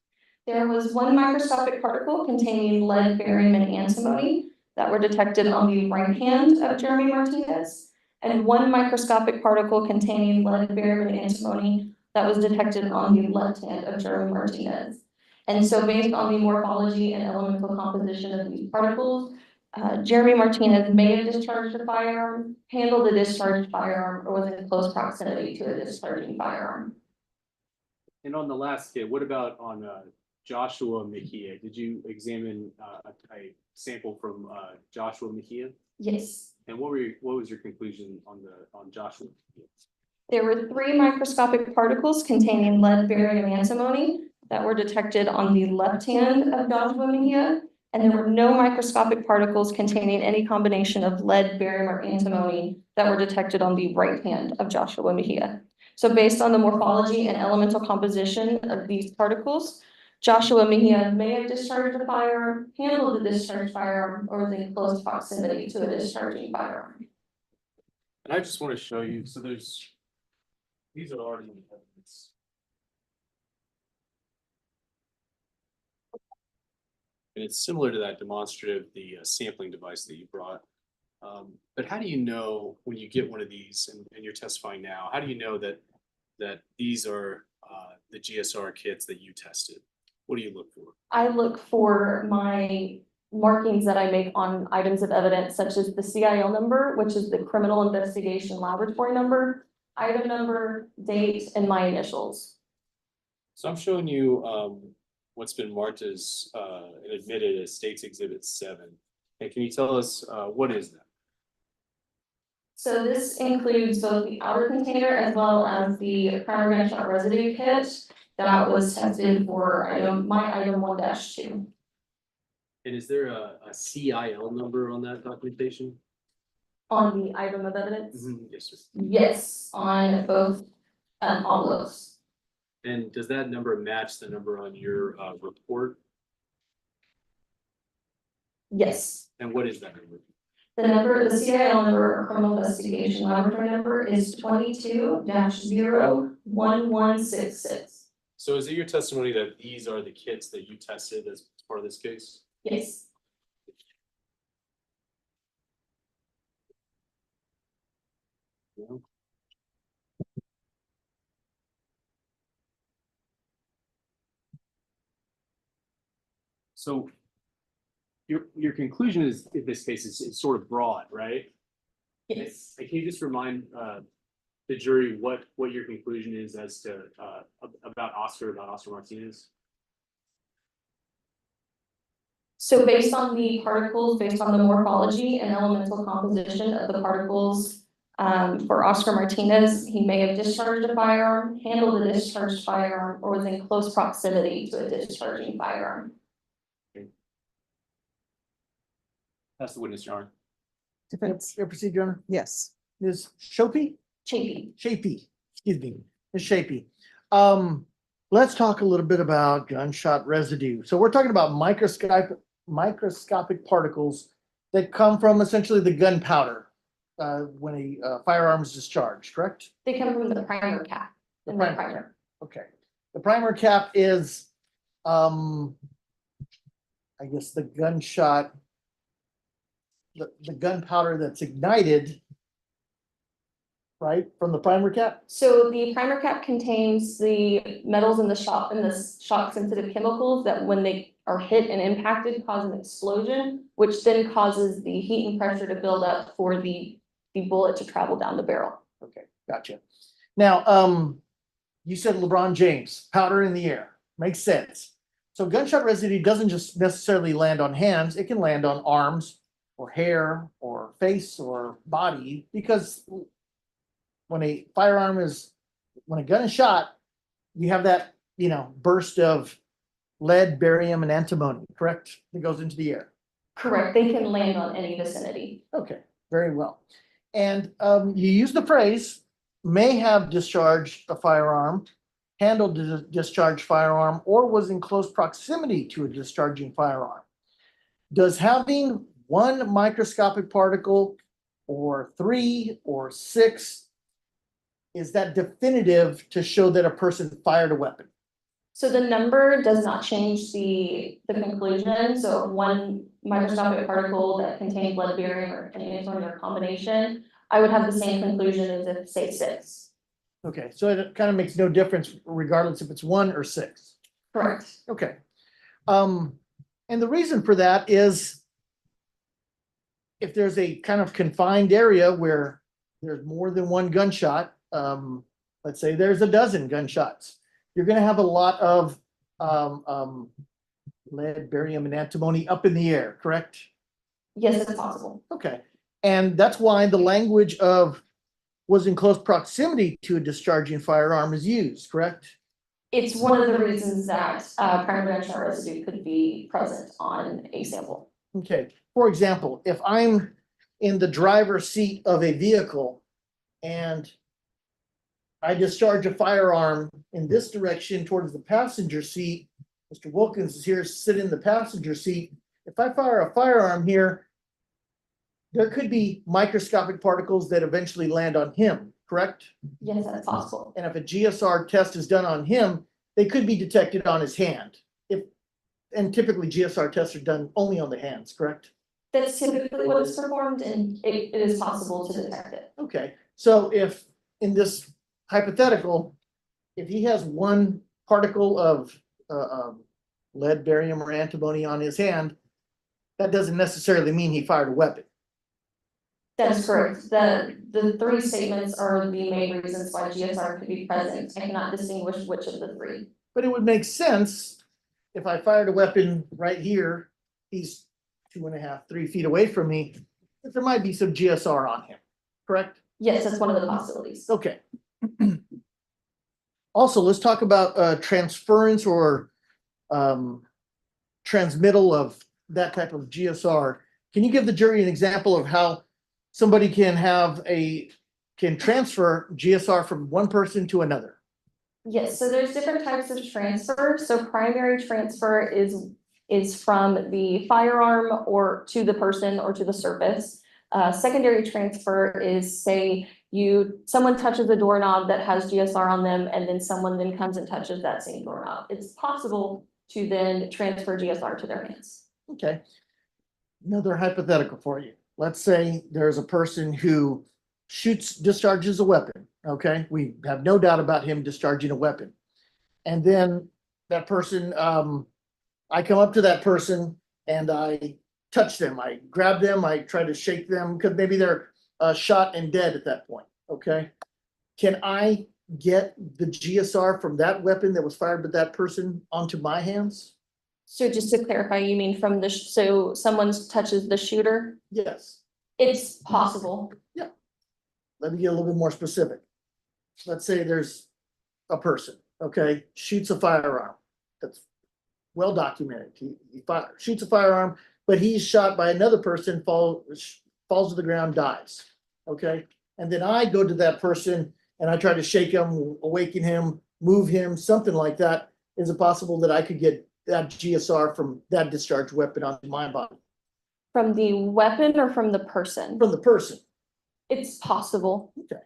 Speaker 2: There was 1 microscopic particle containing lead, barium, and antimony that were detected on the right hand of Jeremy Martinez, and 1 microscopic particle containing lead, barium, and antimony that was detected on the left hand of Jeremy Martinez. And so based on the morphology and elemental composition of these particles, Jeremy Martinez may have discharged a firearm, handled a discharged firearm, or was in close proximity to a discharging firearm.
Speaker 3: And on the last kit, what about on Joshua Mejia? Did you examine a sample from Joshua Mejia?
Speaker 2: Yes.
Speaker 3: And what was your conclusion on Joshua Mejia?
Speaker 2: There were 3 microscopic particles containing lead, barium, and antimony that were detected on the left hand of Joshua Mejia, and there were no microscopic particles containing any combination of lead, barium, or antimony that were detected on the right hand of Joshua Mejia. So based on the morphology and elemental composition of these particles, Joshua Mejia may have discharged a firearm, handled the discharged firearm, or was in close proximity to a discharging firearm.
Speaker 3: And I just want to show you, so these are already in evidence. And it's similar to that demonstrative, the sampling device that you brought. But how do you know when you get one of these and you're testifying now, how do you know that these are the GSR kits that you tested? What do you look for?
Speaker 2: I look for my markings that I make on items of evidence such as the CIL number, which is the criminal investigation laboratory number, item number, date, and my initials.
Speaker 3: So I'm showing you what's been marked as and admitted as State's Exhibit 7. And can you tell us what is that?
Speaker 2: So this includes both the outer container as well as the primer gunshot residue kit that was tested for my item 1-2.
Speaker 3: And is there a CIL number on that documentation?
Speaker 2: On the item of evidence?
Speaker 3: Yes, sir.
Speaker 2: Yes, on both envelopes.
Speaker 3: And does that number match the number on your report?
Speaker 2: Yes.
Speaker 3: And what is that number?
Speaker 2: The number, the CIL number, or criminal investigation laboratory number is 22-01166.
Speaker 3: So is it your testimony that these are the kits that you tested as part of this case?
Speaker 2: Yes.
Speaker 3: Yeah. So your conclusion is in this case is sort of broad, right?
Speaker 2: Yes.
Speaker 3: And can you just remind the jury what your conclusion is as to about Oscar Martinez?
Speaker 2: So based on the particles, based on the morphology and elemental composition of the particles, for Oscar Martinez, he may have discharged a firearm, handled a discharged firearm, or was in close proximity to a discharging firearm.
Speaker 3: That's the witness, Your Honor.
Speaker 1: Defense,
Speaker 5: Your procedure, Your Honor.
Speaker 1: yes.
Speaker 5: Ms. Shapey,
Speaker 2: Chapey.
Speaker 5: excuse me, Ms. Shapey. Let's talk a little bit about gunshot residue. So we're talking about microscopic particles that come from essentially the gunpowder when a firearm is discharged, correct?
Speaker 2: They come from the primer cap.
Speaker 5: The
Speaker 2: in the
Speaker 5: primer cap. Okay. The primer cap is, I guess the gunshot, the gunpowder that's ignited, right, from the primer cap?
Speaker 2: So the primer cap contains the metals in the shock sensitive chemicals that when they are hit and impacted cause an explosion, which then causes the heat and pressure to build up for the bullet to travel down the barrel.
Speaker 5: Okay, gotcha. Now, you said LeBron James, powder in the air, makes sense. So gunshot residue doesn't just necessarily land on hands, it can land on arms or hair or face or body, because when a gun is shot, you have that, burst of lead, barium, and antimony, correct? That goes into the air.
Speaker 2: Correct, they can land on any vicinity.
Speaker 5: Okay, very well. And you use the phrase, may have discharged a firearm, handled a discharged firearm, or was in close proximity to a discharging firearm. Does having one microscopic particle or 3 or 6, is that definitive to show that a person fired a weapon?
Speaker 2: So the number does not change the conclusion. So one microscopic particle that contains lead, barium, or any other combination, I would have the same conclusion as if, say, 6.
Speaker 5: Okay, so it kind of makes no difference regardless if it's 1 or 6.
Speaker 2: Correct.
Speaker 5: Okay. And the reason for that is if there's a kind of confined area where there's more than one gunshot, let's say there's a dozen gunshots, you're going to have a lot of lead, barium, and antimony up in the air, correct?
Speaker 2: Yes, it's possible.
Speaker 5: Okay. And that's why the language of was in close proximity to a discharging firearm is used, correct?
Speaker 2: It's one of the reasons that primer gunshot residue could be present on a sample.
Speaker 5: Okay. For example, if I'm in the driver's seat of a vehicle and I discharge a firearm in this direction towards the passenger seat, Mr. Wilkins is here sitting in the passenger seat. If I fire a firearm here, there could be microscopic particles that eventually land on him, correct?
Speaker 2: Yes, that's possible.
Speaker 5: And if a GSR test is done on him, they could be detected on his hand. And typically GSR tests are done only on the hands, correct?
Speaker 2: That's typically what is performed, and it is possible to detect it.
Speaker 5: Okay, so if in this hypothetical, if he has one particle of lead, barium, or antimony on his hand, that doesn't necessarily mean he fired a weapon.
Speaker 2: That is correct. The three statements are the main reasons why GSR could be present. I cannot distinguish which of the three.
Speaker 5: But it would make sense if I fired a weapon right here, he's 2.5, 3 feet away from me, that there might be some GSR on him, correct?
Speaker 2: Yes, that's one of the possibilities.
Speaker 5: Okay. Also, let's talk about transference or transmittal of that type of GSR. Can you give the jury an example of how somebody can transfer GSR from one person to another?
Speaker 2: Yes, so there's different types of transfer. So primary transfer is from the firearm or to the person or to the surface. Secondary transfer is, say, someone touches a doorknob that has GSR on them, and then someone then comes and touches that same doorknob. It's possible to then transfer GSR to their hands.
Speaker 5: Okay. Another hypothetical for you. Let's say there's a person who discharges a weapon. Okay, we have no doubt about him discharging a weapon. And then that person, I come up to that person and I touch them. I grab them. I try to shake them because maybe they're shot and dead at that point. Okay. Can I get the GSR from that weapon that was fired by that person onto my hands?
Speaker 2: So just to clarify, you mean from so someone touches the shooter?
Speaker 5: Yes.
Speaker 2: It's possible.
Speaker 5: Let me get a little bit more specific. Let's say there's a person, okay, shoots a firearm. That's well documented. He shoots a firearm, but he's shot by another person, falls to the ground, dies. Okay. And then I go to that person and I try to shake him, awaken him, move him, something like that. Is it possible that I could get that GSR from that discharged weapon onto my body?
Speaker 2: From the weapon or from the person?
Speaker 5: From the person.
Speaker 2: It's possible.
Speaker 5: Okay.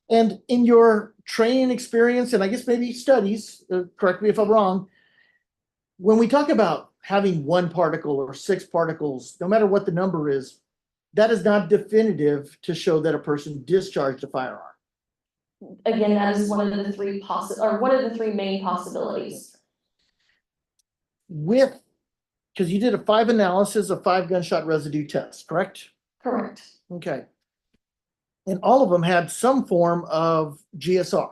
Speaker 5: And in your training experience, and I guess maybe studies, correct me if I'm wrong, when we talk about having one particle or 6 particles, no matter what the number is, that is not definitive to show that a person discharged a firearm.
Speaker 2: Again, that is one of the three main possibilities.
Speaker 5: Because you did a 5 analysis of 5 gunshot residue tests, correct?
Speaker 2: Correct.
Speaker 5: Okay. And all of them had some form of GSR,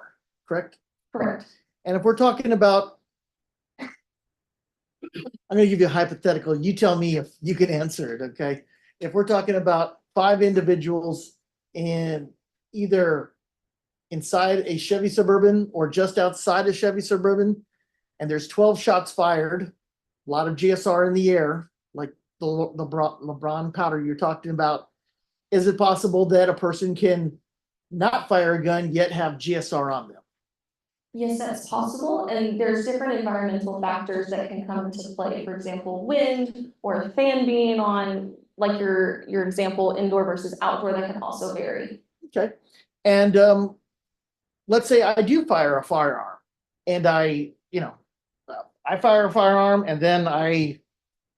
Speaker 5: correct?
Speaker 2: Correct.
Speaker 5: And if we're talking about, I'm going to give you a hypothetical. You tell me if you can answer it, okay? If we're talking about 5 individuals in either inside a Chevy Suburban or just outside a Chevy Suburban, and there's 12 shots fired, a lot of GSR in the air, like the LeBron powder you're talking about, is it possible that a person can not fire a gun yet have GSR on them?
Speaker 2: Yes, that's possible. And there's different environmental factors that can come into play. For example, wind or a fan being on, like your example, indoor versus outdoor, that can also vary.
Speaker 5: Okay. And let's say I do fire a firearm and I fire a firearm and then I,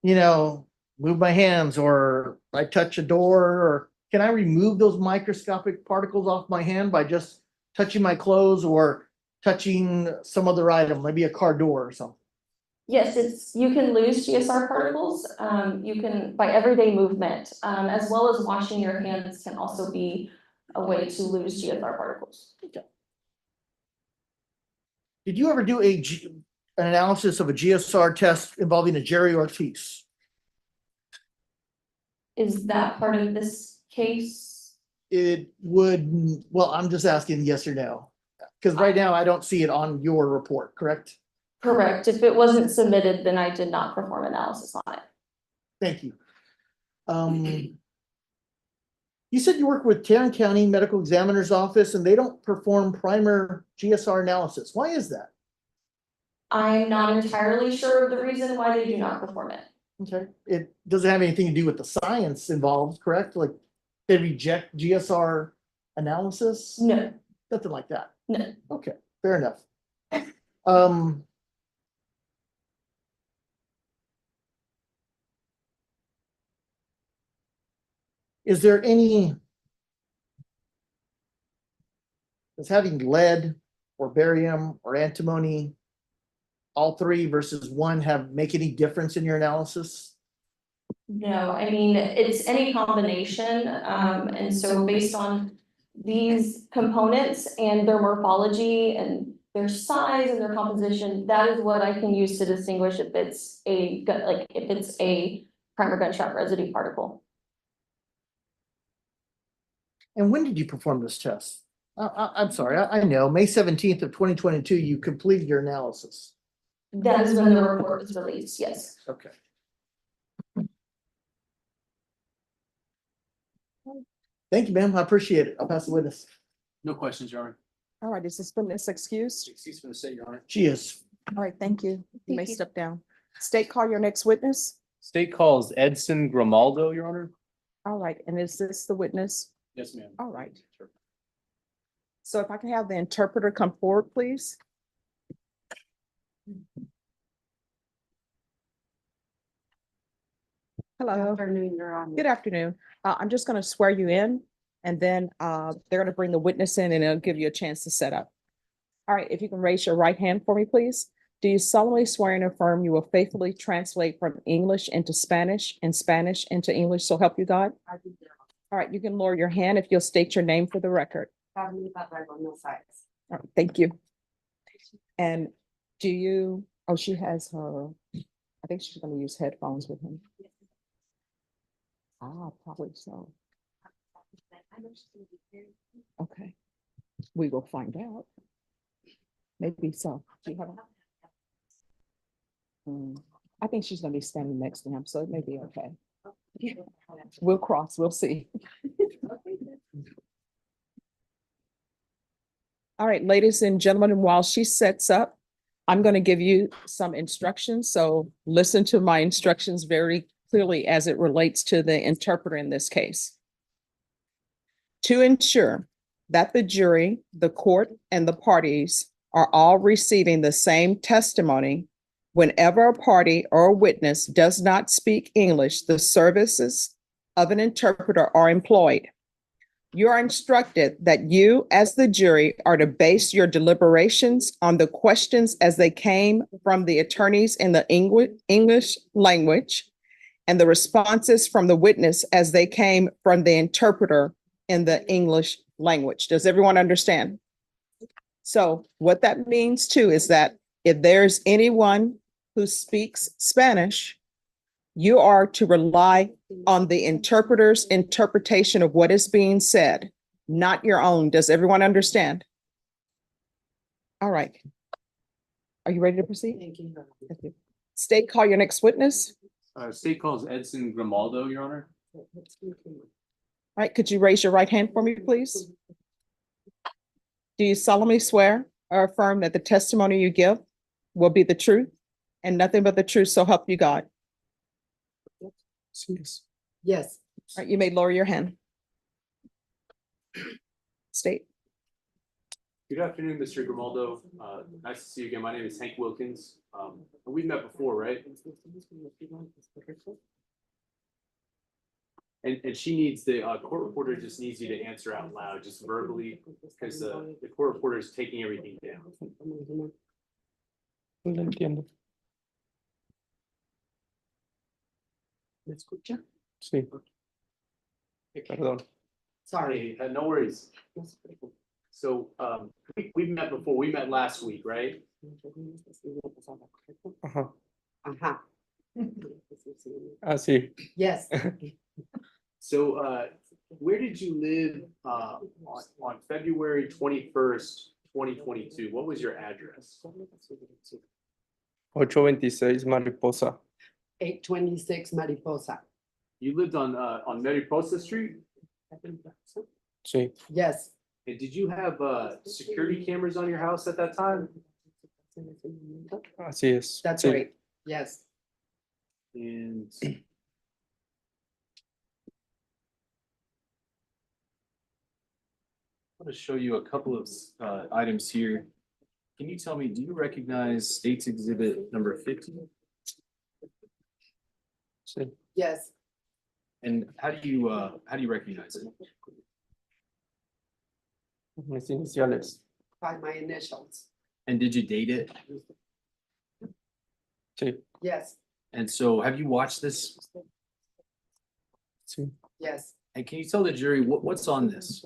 Speaker 5: move my hands or I touch a door, or can I remove those microscopic particles off my hand by just touching my clothes or touching some other item, maybe a car door or something?
Speaker 2: Yes, you can lose GSR particles. You can, by everyday movement, as well as washing your hands can also be a way to lose GSR particles.
Speaker 5: Okay. Did you ever do an analysis of a GSR test involving a Jerry Ortiz?
Speaker 2: Is that part of this case?
Speaker 5: It would, well, I'm just asking yes or no. Because right now I don't see it on your report, correct?
Speaker 2: Correct. If it wasn't submitted, then I did not perform analysis on it.
Speaker 5: Thank you. You said you work with Tarrant County Medical Examiner's Office and they don't perform primer GSR analysis. Why is that?
Speaker 2: I'm not entirely sure of the reason why they do not perform it.
Speaker 5: Okay, it doesn't have anything to do with the science involved, correct? Like they reject GSR analysis?
Speaker 2: No,
Speaker 5: Nothing like that.
Speaker 2: no.
Speaker 5: Okay, fair enough. Um. Is there any? Does having lead or barium or antimony, all three versus one make any difference in your analysis?
Speaker 2: No, I mean, it's any combination, and so based on these components and their morphology and their size and their composition, that is what I can use to distinguish if it's if it's a primer gunshot residue particle.
Speaker 5: And when did you perform this test? I'm sorry, I know, May 17th of 2022, you completed your analysis.
Speaker 2: That is when the report was released, yes.
Speaker 5: Okay. Thank you, ma'am. I appreciate it. I'll pass the witness.
Speaker 3: No questions, Your Honor.
Speaker 1: All right, is this witness excused?
Speaker 3: Excuse for the state, Your Honor.
Speaker 5: She is.
Speaker 1: All right, thank you. You may
Speaker 2: Thank you.
Speaker 1: step down. State, call your next witness.
Speaker 3: State calls Edson Grimaldo, Your Honor.
Speaker 1: All right, and is this the witness?
Speaker 3: Yes, ma'am.
Speaker 1: All right. So if I can have the interpreter come forward, please. Hello.
Speaker 6: Afternoon, Your Honor.
Speaker 1: Good afternoon. I'm just going to swear you in and then they're going to bring the witness in and it'll give you a chance to set up. All right, if you can raise your right hand for me, please. Do you solemnly swear and affirm you will faithfully translate from English into Spanish and Spanish into English, so help you God?
Speaker 6: I do, Your
Speaker 1: All right, you can lower your hand if you'll state your name for the record.
Speaker 6: Honor. No sides.
Speaker 1: All right, thank you. And do you, oh, she has her, I think she's going to use headphones with him. Ah, probably so. Okay, we will find out. Maybe so. Do you have a- I think she's gonna be standing next to him, so it may be okay. We'll cross, we'll see. All right, ladies and gentlemen, and while she sets up, I'm going to give you some instructions. So listen to my instructions very clearly as it relates to the interpreter in this case. To ensure that the jury, the court, and the parties are all receiving the same testimony, whenever a party or a witness does not speak English, the services of an interpreter are employed. You are instructed that you, as the jury, are to base your deliberations on the questions as they came from the attorneys in the English language and the responses from the witness as they came from the interpreter in the English language. Does everyone understand? So what that means too is that if there's anyone who speaks Spanish, you are to rely on the interpreter's interpretation of what is being said, not your own. Does everyone understand? All right. Are you ready to proceed?
Speaker 6: Thank you, Your Honor.
Speaker 1: Thank you. State, call your next witness.
Speaker 3: State calls Edson Grimaldo, Your Honor.
Speaker 1: All right, could you raise your right hand for me, please? Do you solemnly swear or affirm that the testimony you give will be the truth and nothing but the truth, so help you God?
Speaker 6: Yes,
Speaker 1: All right, you may lower your hand. State.
Speaker 3: Good afternoon, Mr. Grimaldo. Nice to see you again. My name is Hank Wilkins. We've met before, right? And she needs the court reporter just needs you to answer out loud, just verbally, because the court reporter is taking everything down.
Speaker 7: No lo entiendo.
Speaker 6: ¿me escucha?
Speaker 7: Sí, perdón.
Speaker 6: Sorry.
Speaker 3: Hey, no worries. So we've met before. We met last week, right?
Speaker 7: Ajá.
Speaker 6: Ajá.
Speaker 7: Ah, sí.
Speaker 6: Yes,
Speaker 3: So where did you live on February 21st, 2022? What was your address?
Speaker 7: 826 Mariposa.
Speaker 6: 826 Mariposa.
Speaker 3: You lived on Mariposa Street?
Speaker 7: Sí.
Speaker 6: Yes,
Speaker 3: And did you have security cameras on your house at that time?
Speaker 7: Así es.
Speaker 6: That's
Speaker 7: Sí.
Speaker 6: right, yes.
Speaker 3: And I'm going to show you a couple of items here. Can you tell me, do you recognize State's Exhibit number 50?
Speaker 7: Sí.
Speaker 6: Yes,
Speaker 3: And how do you recognize it?
Speaker 7: Mis iniciales.
Speaker 6: by my initials,
Speaker 3: And did you date it?
Speaker 7: Sí.
Speaker 6: yes,
Speaker 3: And so have you watched this?
Speaker 7: Sí.
Speaker 6: yes.
Speaker 3: And can you tell the jury what's on this?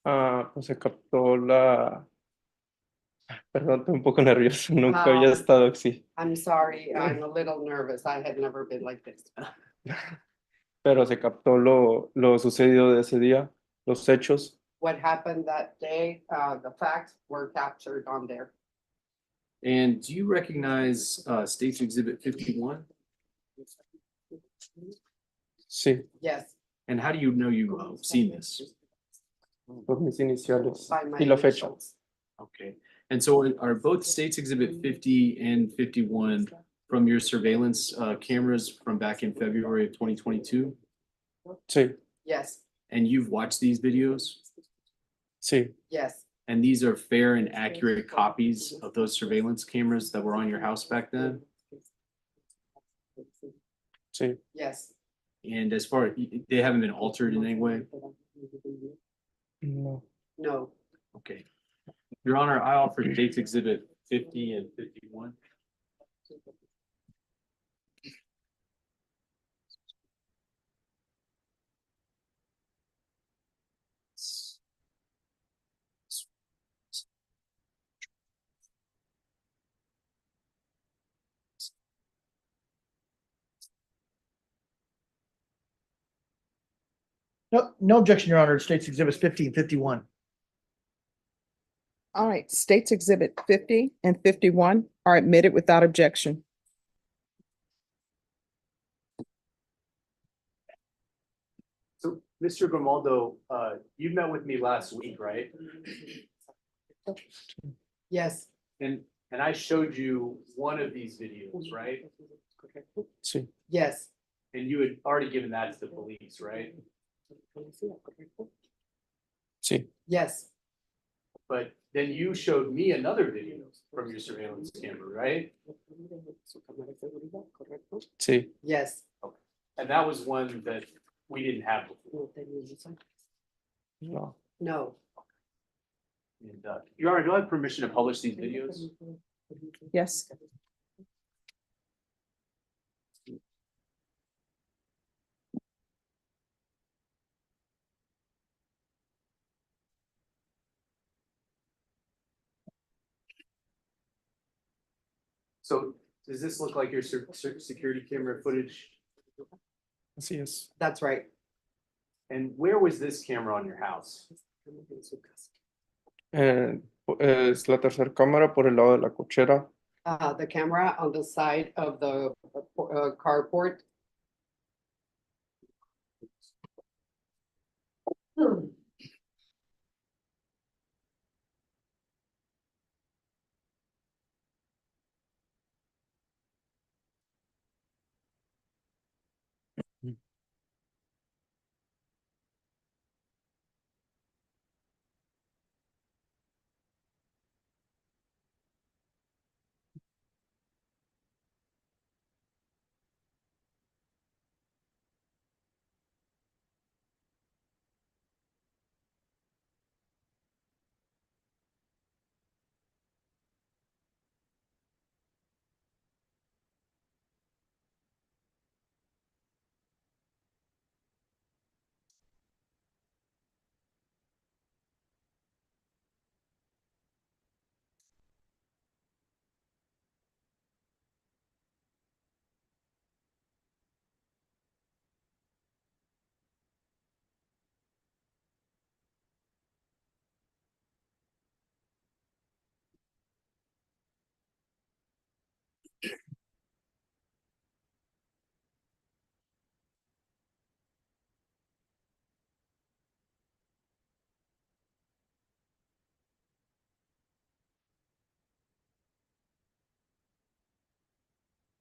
Speaker 7: Pues se captó la. Perdón, estoy un poco nervioso. Nunca
Speaker 6: Ah.
Speaker 7: había estado así.
Speaker 6: I'm sorry, I'm a little nervous, I had never been like this.
Speaker 7: Pero se captó lo sucedido de ese día, los hechos.
Speaker 6: What happened that day, the facts were captured on there.
Speaker 3: And do you recognize State's Exhibit 51?
Speaker 7: Sí,
Speaker 6: Yes,
Speaker 3: And how do you know you've seen this?
Speaker 7: por mis iniciales
Speaker 6: by my
Speaker 7: y la fecha.
Speaker 6: initials.
Speaker 3: Okay, and so are both States Exhibit 50 and 51 from your surveillance cameras from back in February of 2022?
Speaker 7: Sí,
Speaker 6: Yes,
Speaker 3: And you've watched these videos?
Speaker 7: sí,
Speaker 6: yes,
Speaker 3: And these are fair and accurate copies of those surveillance cameras that were on your house back then?
Speaker 7: sí.
Speaker 6: yes.
Speaker 3: And as far, they haven't been altered in any way?
Speaker 7: No.
Speaker 6: No,
Speaker 3: Okay. Your Honor, I offer States Exhibit 50 and 51.
Speaker 5: No, no objection, Your Honor, to State's Exhibits 50 and 51.
Speaker 1: All right, States Exhibit 50 and 51 are admitted without objection.
Speaker 3: So, Mr. Grimaldo, you met with me last week, right?
Speaker 6: yes,
Speaker 3: And I showed you one of these videos, right?
Speaker 7: Sí,
Speaker 6: yes,
Speaker 3: And you had already given that to the police, right?
Speaker 7: sí,
Speaker 6: yes,
Speaker 3: But then you showed me another video from your surveillance camera, right?
Speaker 7: sí.
Speaker 6: yes.
Speaker 3: And that was one that we didn't have before.
Speaker 7: No.
Speaker 6: No,
Speaker 3: And, Your Honor, do I have permission to publish these videos?
Speaker 1: Yes.
Speaker 3: So does this look like your security camera footage?
Speaker 7: Así es.
Speaker 6: that's right.
Speaker 3: And where was this camera on your house?
Speaker 7: Es la tercera cámara por el lado de la cochera.
Speaker 6: The camera on the side of the carport.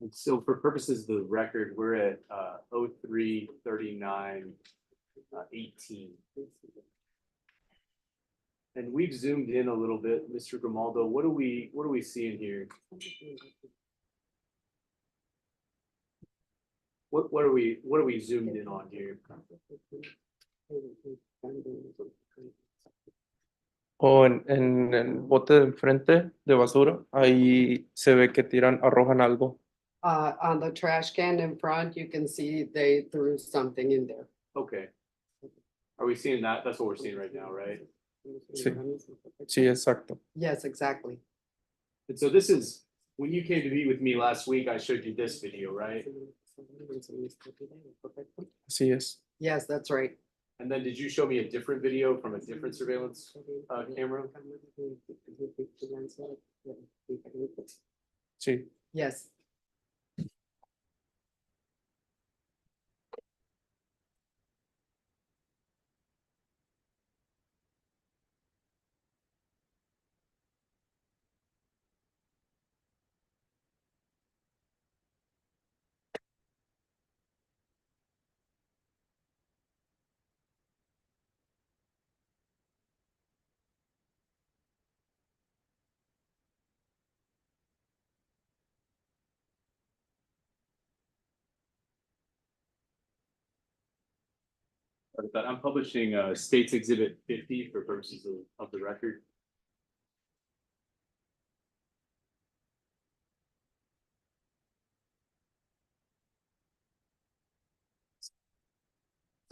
Speaker 3: And so for purposes of the record, we're at 03/39/18. And we've zoomed in a little bit, Mr. Grimaldo. What are we seeing here? What are we zoomed in on here?
Speaker 7: O en el bote de enfrente de basura, ahí se ve que arrojan algo.
Speaker 6: On the trash can in front, you can see they threw something in there.
Speaker 3: Okay. Are we seeing that? That's what we're seeing right now, right?
Speaker 7: Sí. Sí, exacto.
Speaker 6: Yes, exactly.
Speaker 3: And so this is, when you came to meet with me last week, I showed you this video, right?
Speaker 7: Así es.
Speaker 6: Yes, that's right.
Speaker 3: And then did you show me a different video from a different surveillance camera?
Speaker 7: Sí.
Speaker 6: Yes.
Speaker 3: But I'm publishing States Exhibit 50 for purposes of the record.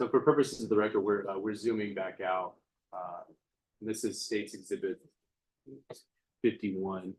Speaker 3: So for purposes of the record, we're zooming back out. And this is States Exhibit 51.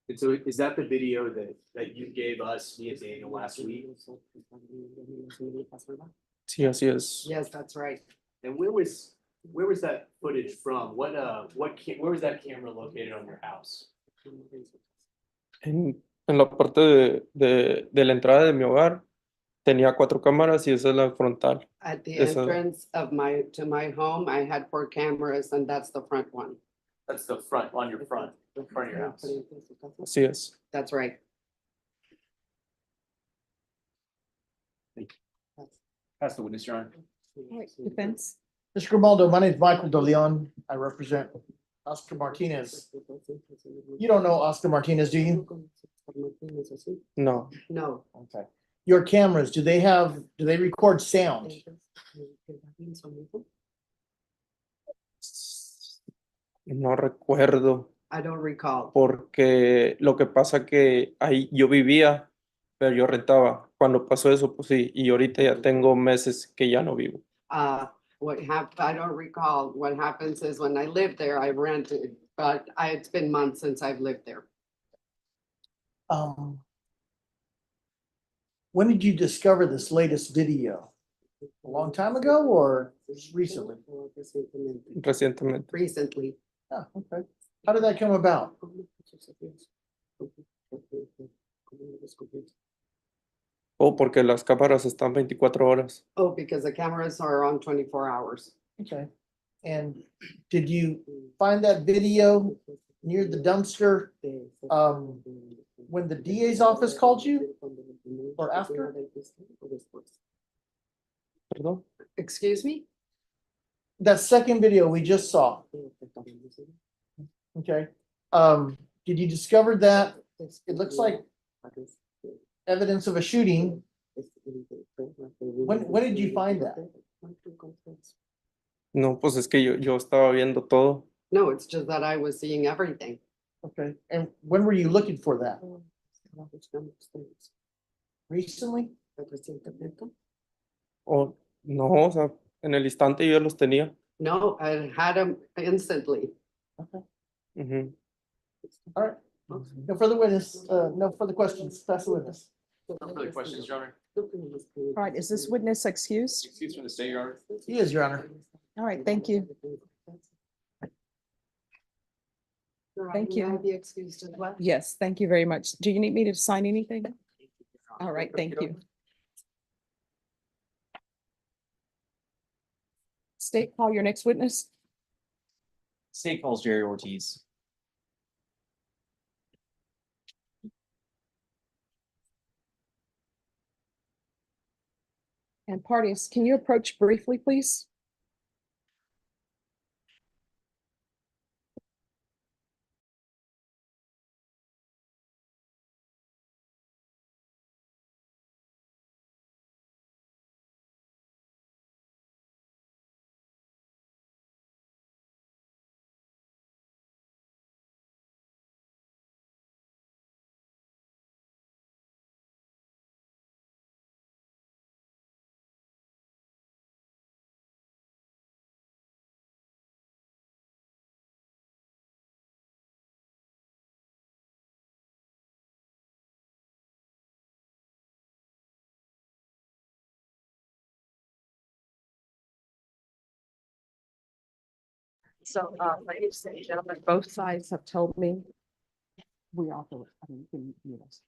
Speaker 3: And so is that the video that you gave us, me and Daniel, last week?
Speaker 7: Sí, así es.
Speaker 6: Yes, that's right.
Speaker 3: And where was that footage from? Where was that camera located on your house?
Speaker 7: En la parte de la entrada de mi hogar tenía 4 cámaras y esa es la frontal.
Speaker 6: At the
Speaker 7: Yes,
Speaker 6: entrance of to my home, I had 4 cameras and that's the front one.
Speaker 3: That's the front, on your front of your house.
Speaker 7: Así es.
Speaker 6: That's right.
Speaker 3: That's the witness, Your Honor.
Speaker 1: Defense?
Speaker 5: Mr. Grimaldo, my name is Michael De Leon. I represent Oscar Martinez. You don't know Oscar Martinez, do you?
Speaker 7: No.
Speaker 6: No.
Speaker 5: Okay. Your cameras, do they record sound?
Speaker 7: No recuerdo
Speaker 6: I don't recall.
Speaker 7: porque lo que pasa que ahí yo vivía, pero yo rentaba. Cuando pasó eso, pues sí, y ahorita ya tengo meses que ya no vivo.
Speaker 6: What happened, I don't recall. What happens is when I lived there, I rented, but it's been months since I've lived there.
Speaker 5: When did you discover this latest video? A long time ago or just recently?
Speaker 7: Recientemente.
Speaker 6: Recently.
Speaker 5: Oh, okay. How did that come about?
Speaker 7: O porque las cámaras están 24 horas.
Speaker 6: Oh, because the cameras are on 24 hours.
Speaker 5: Okay. And did you find that video near the dumpster when the DA's office called you or after?
Speaker 7: ¿Perdón?
Speaker 6: Excuse me?
Speaker 5: That second video we just saw, okay? Did you discover that? It looks like evidence of a shooting. When did you find that?
Speaker 7: No, pues es que yo estaba viendo todo.
Speaker 6: No, it's just that I was seeing everything.
Speaker 5: Okay, and when were you looking for that? Recently?
Speaker 7: O no, o sea, en el instante yo ya los tenía.
Speaker 6: No, I had them instantly.
Speaker 7: Ujú.
Speaker 5: All right, no further witness, no further questions, pass the witness.
Speaker 3: No further questions, Your Honor.
Speaker 1: All right, is this witness excused?
Speaker 3: Excuse from the state, Your Honor.
Speaker 5: He is, Your Honor.
Speaker 1: All right, thank you. Thank you.
Speaker 6: May I be excused as well?
Speaker 1: Yes, thank you very much. Do you need me to sign anything? All right, thank you. State, call your next witness.
Speaker 8: State calls Jerry Ortiz.
Speaker 1: And parties, can you approach briefly, please? So, ladies and gentlemen, both sides have told me we offer, I mean, you can mute us.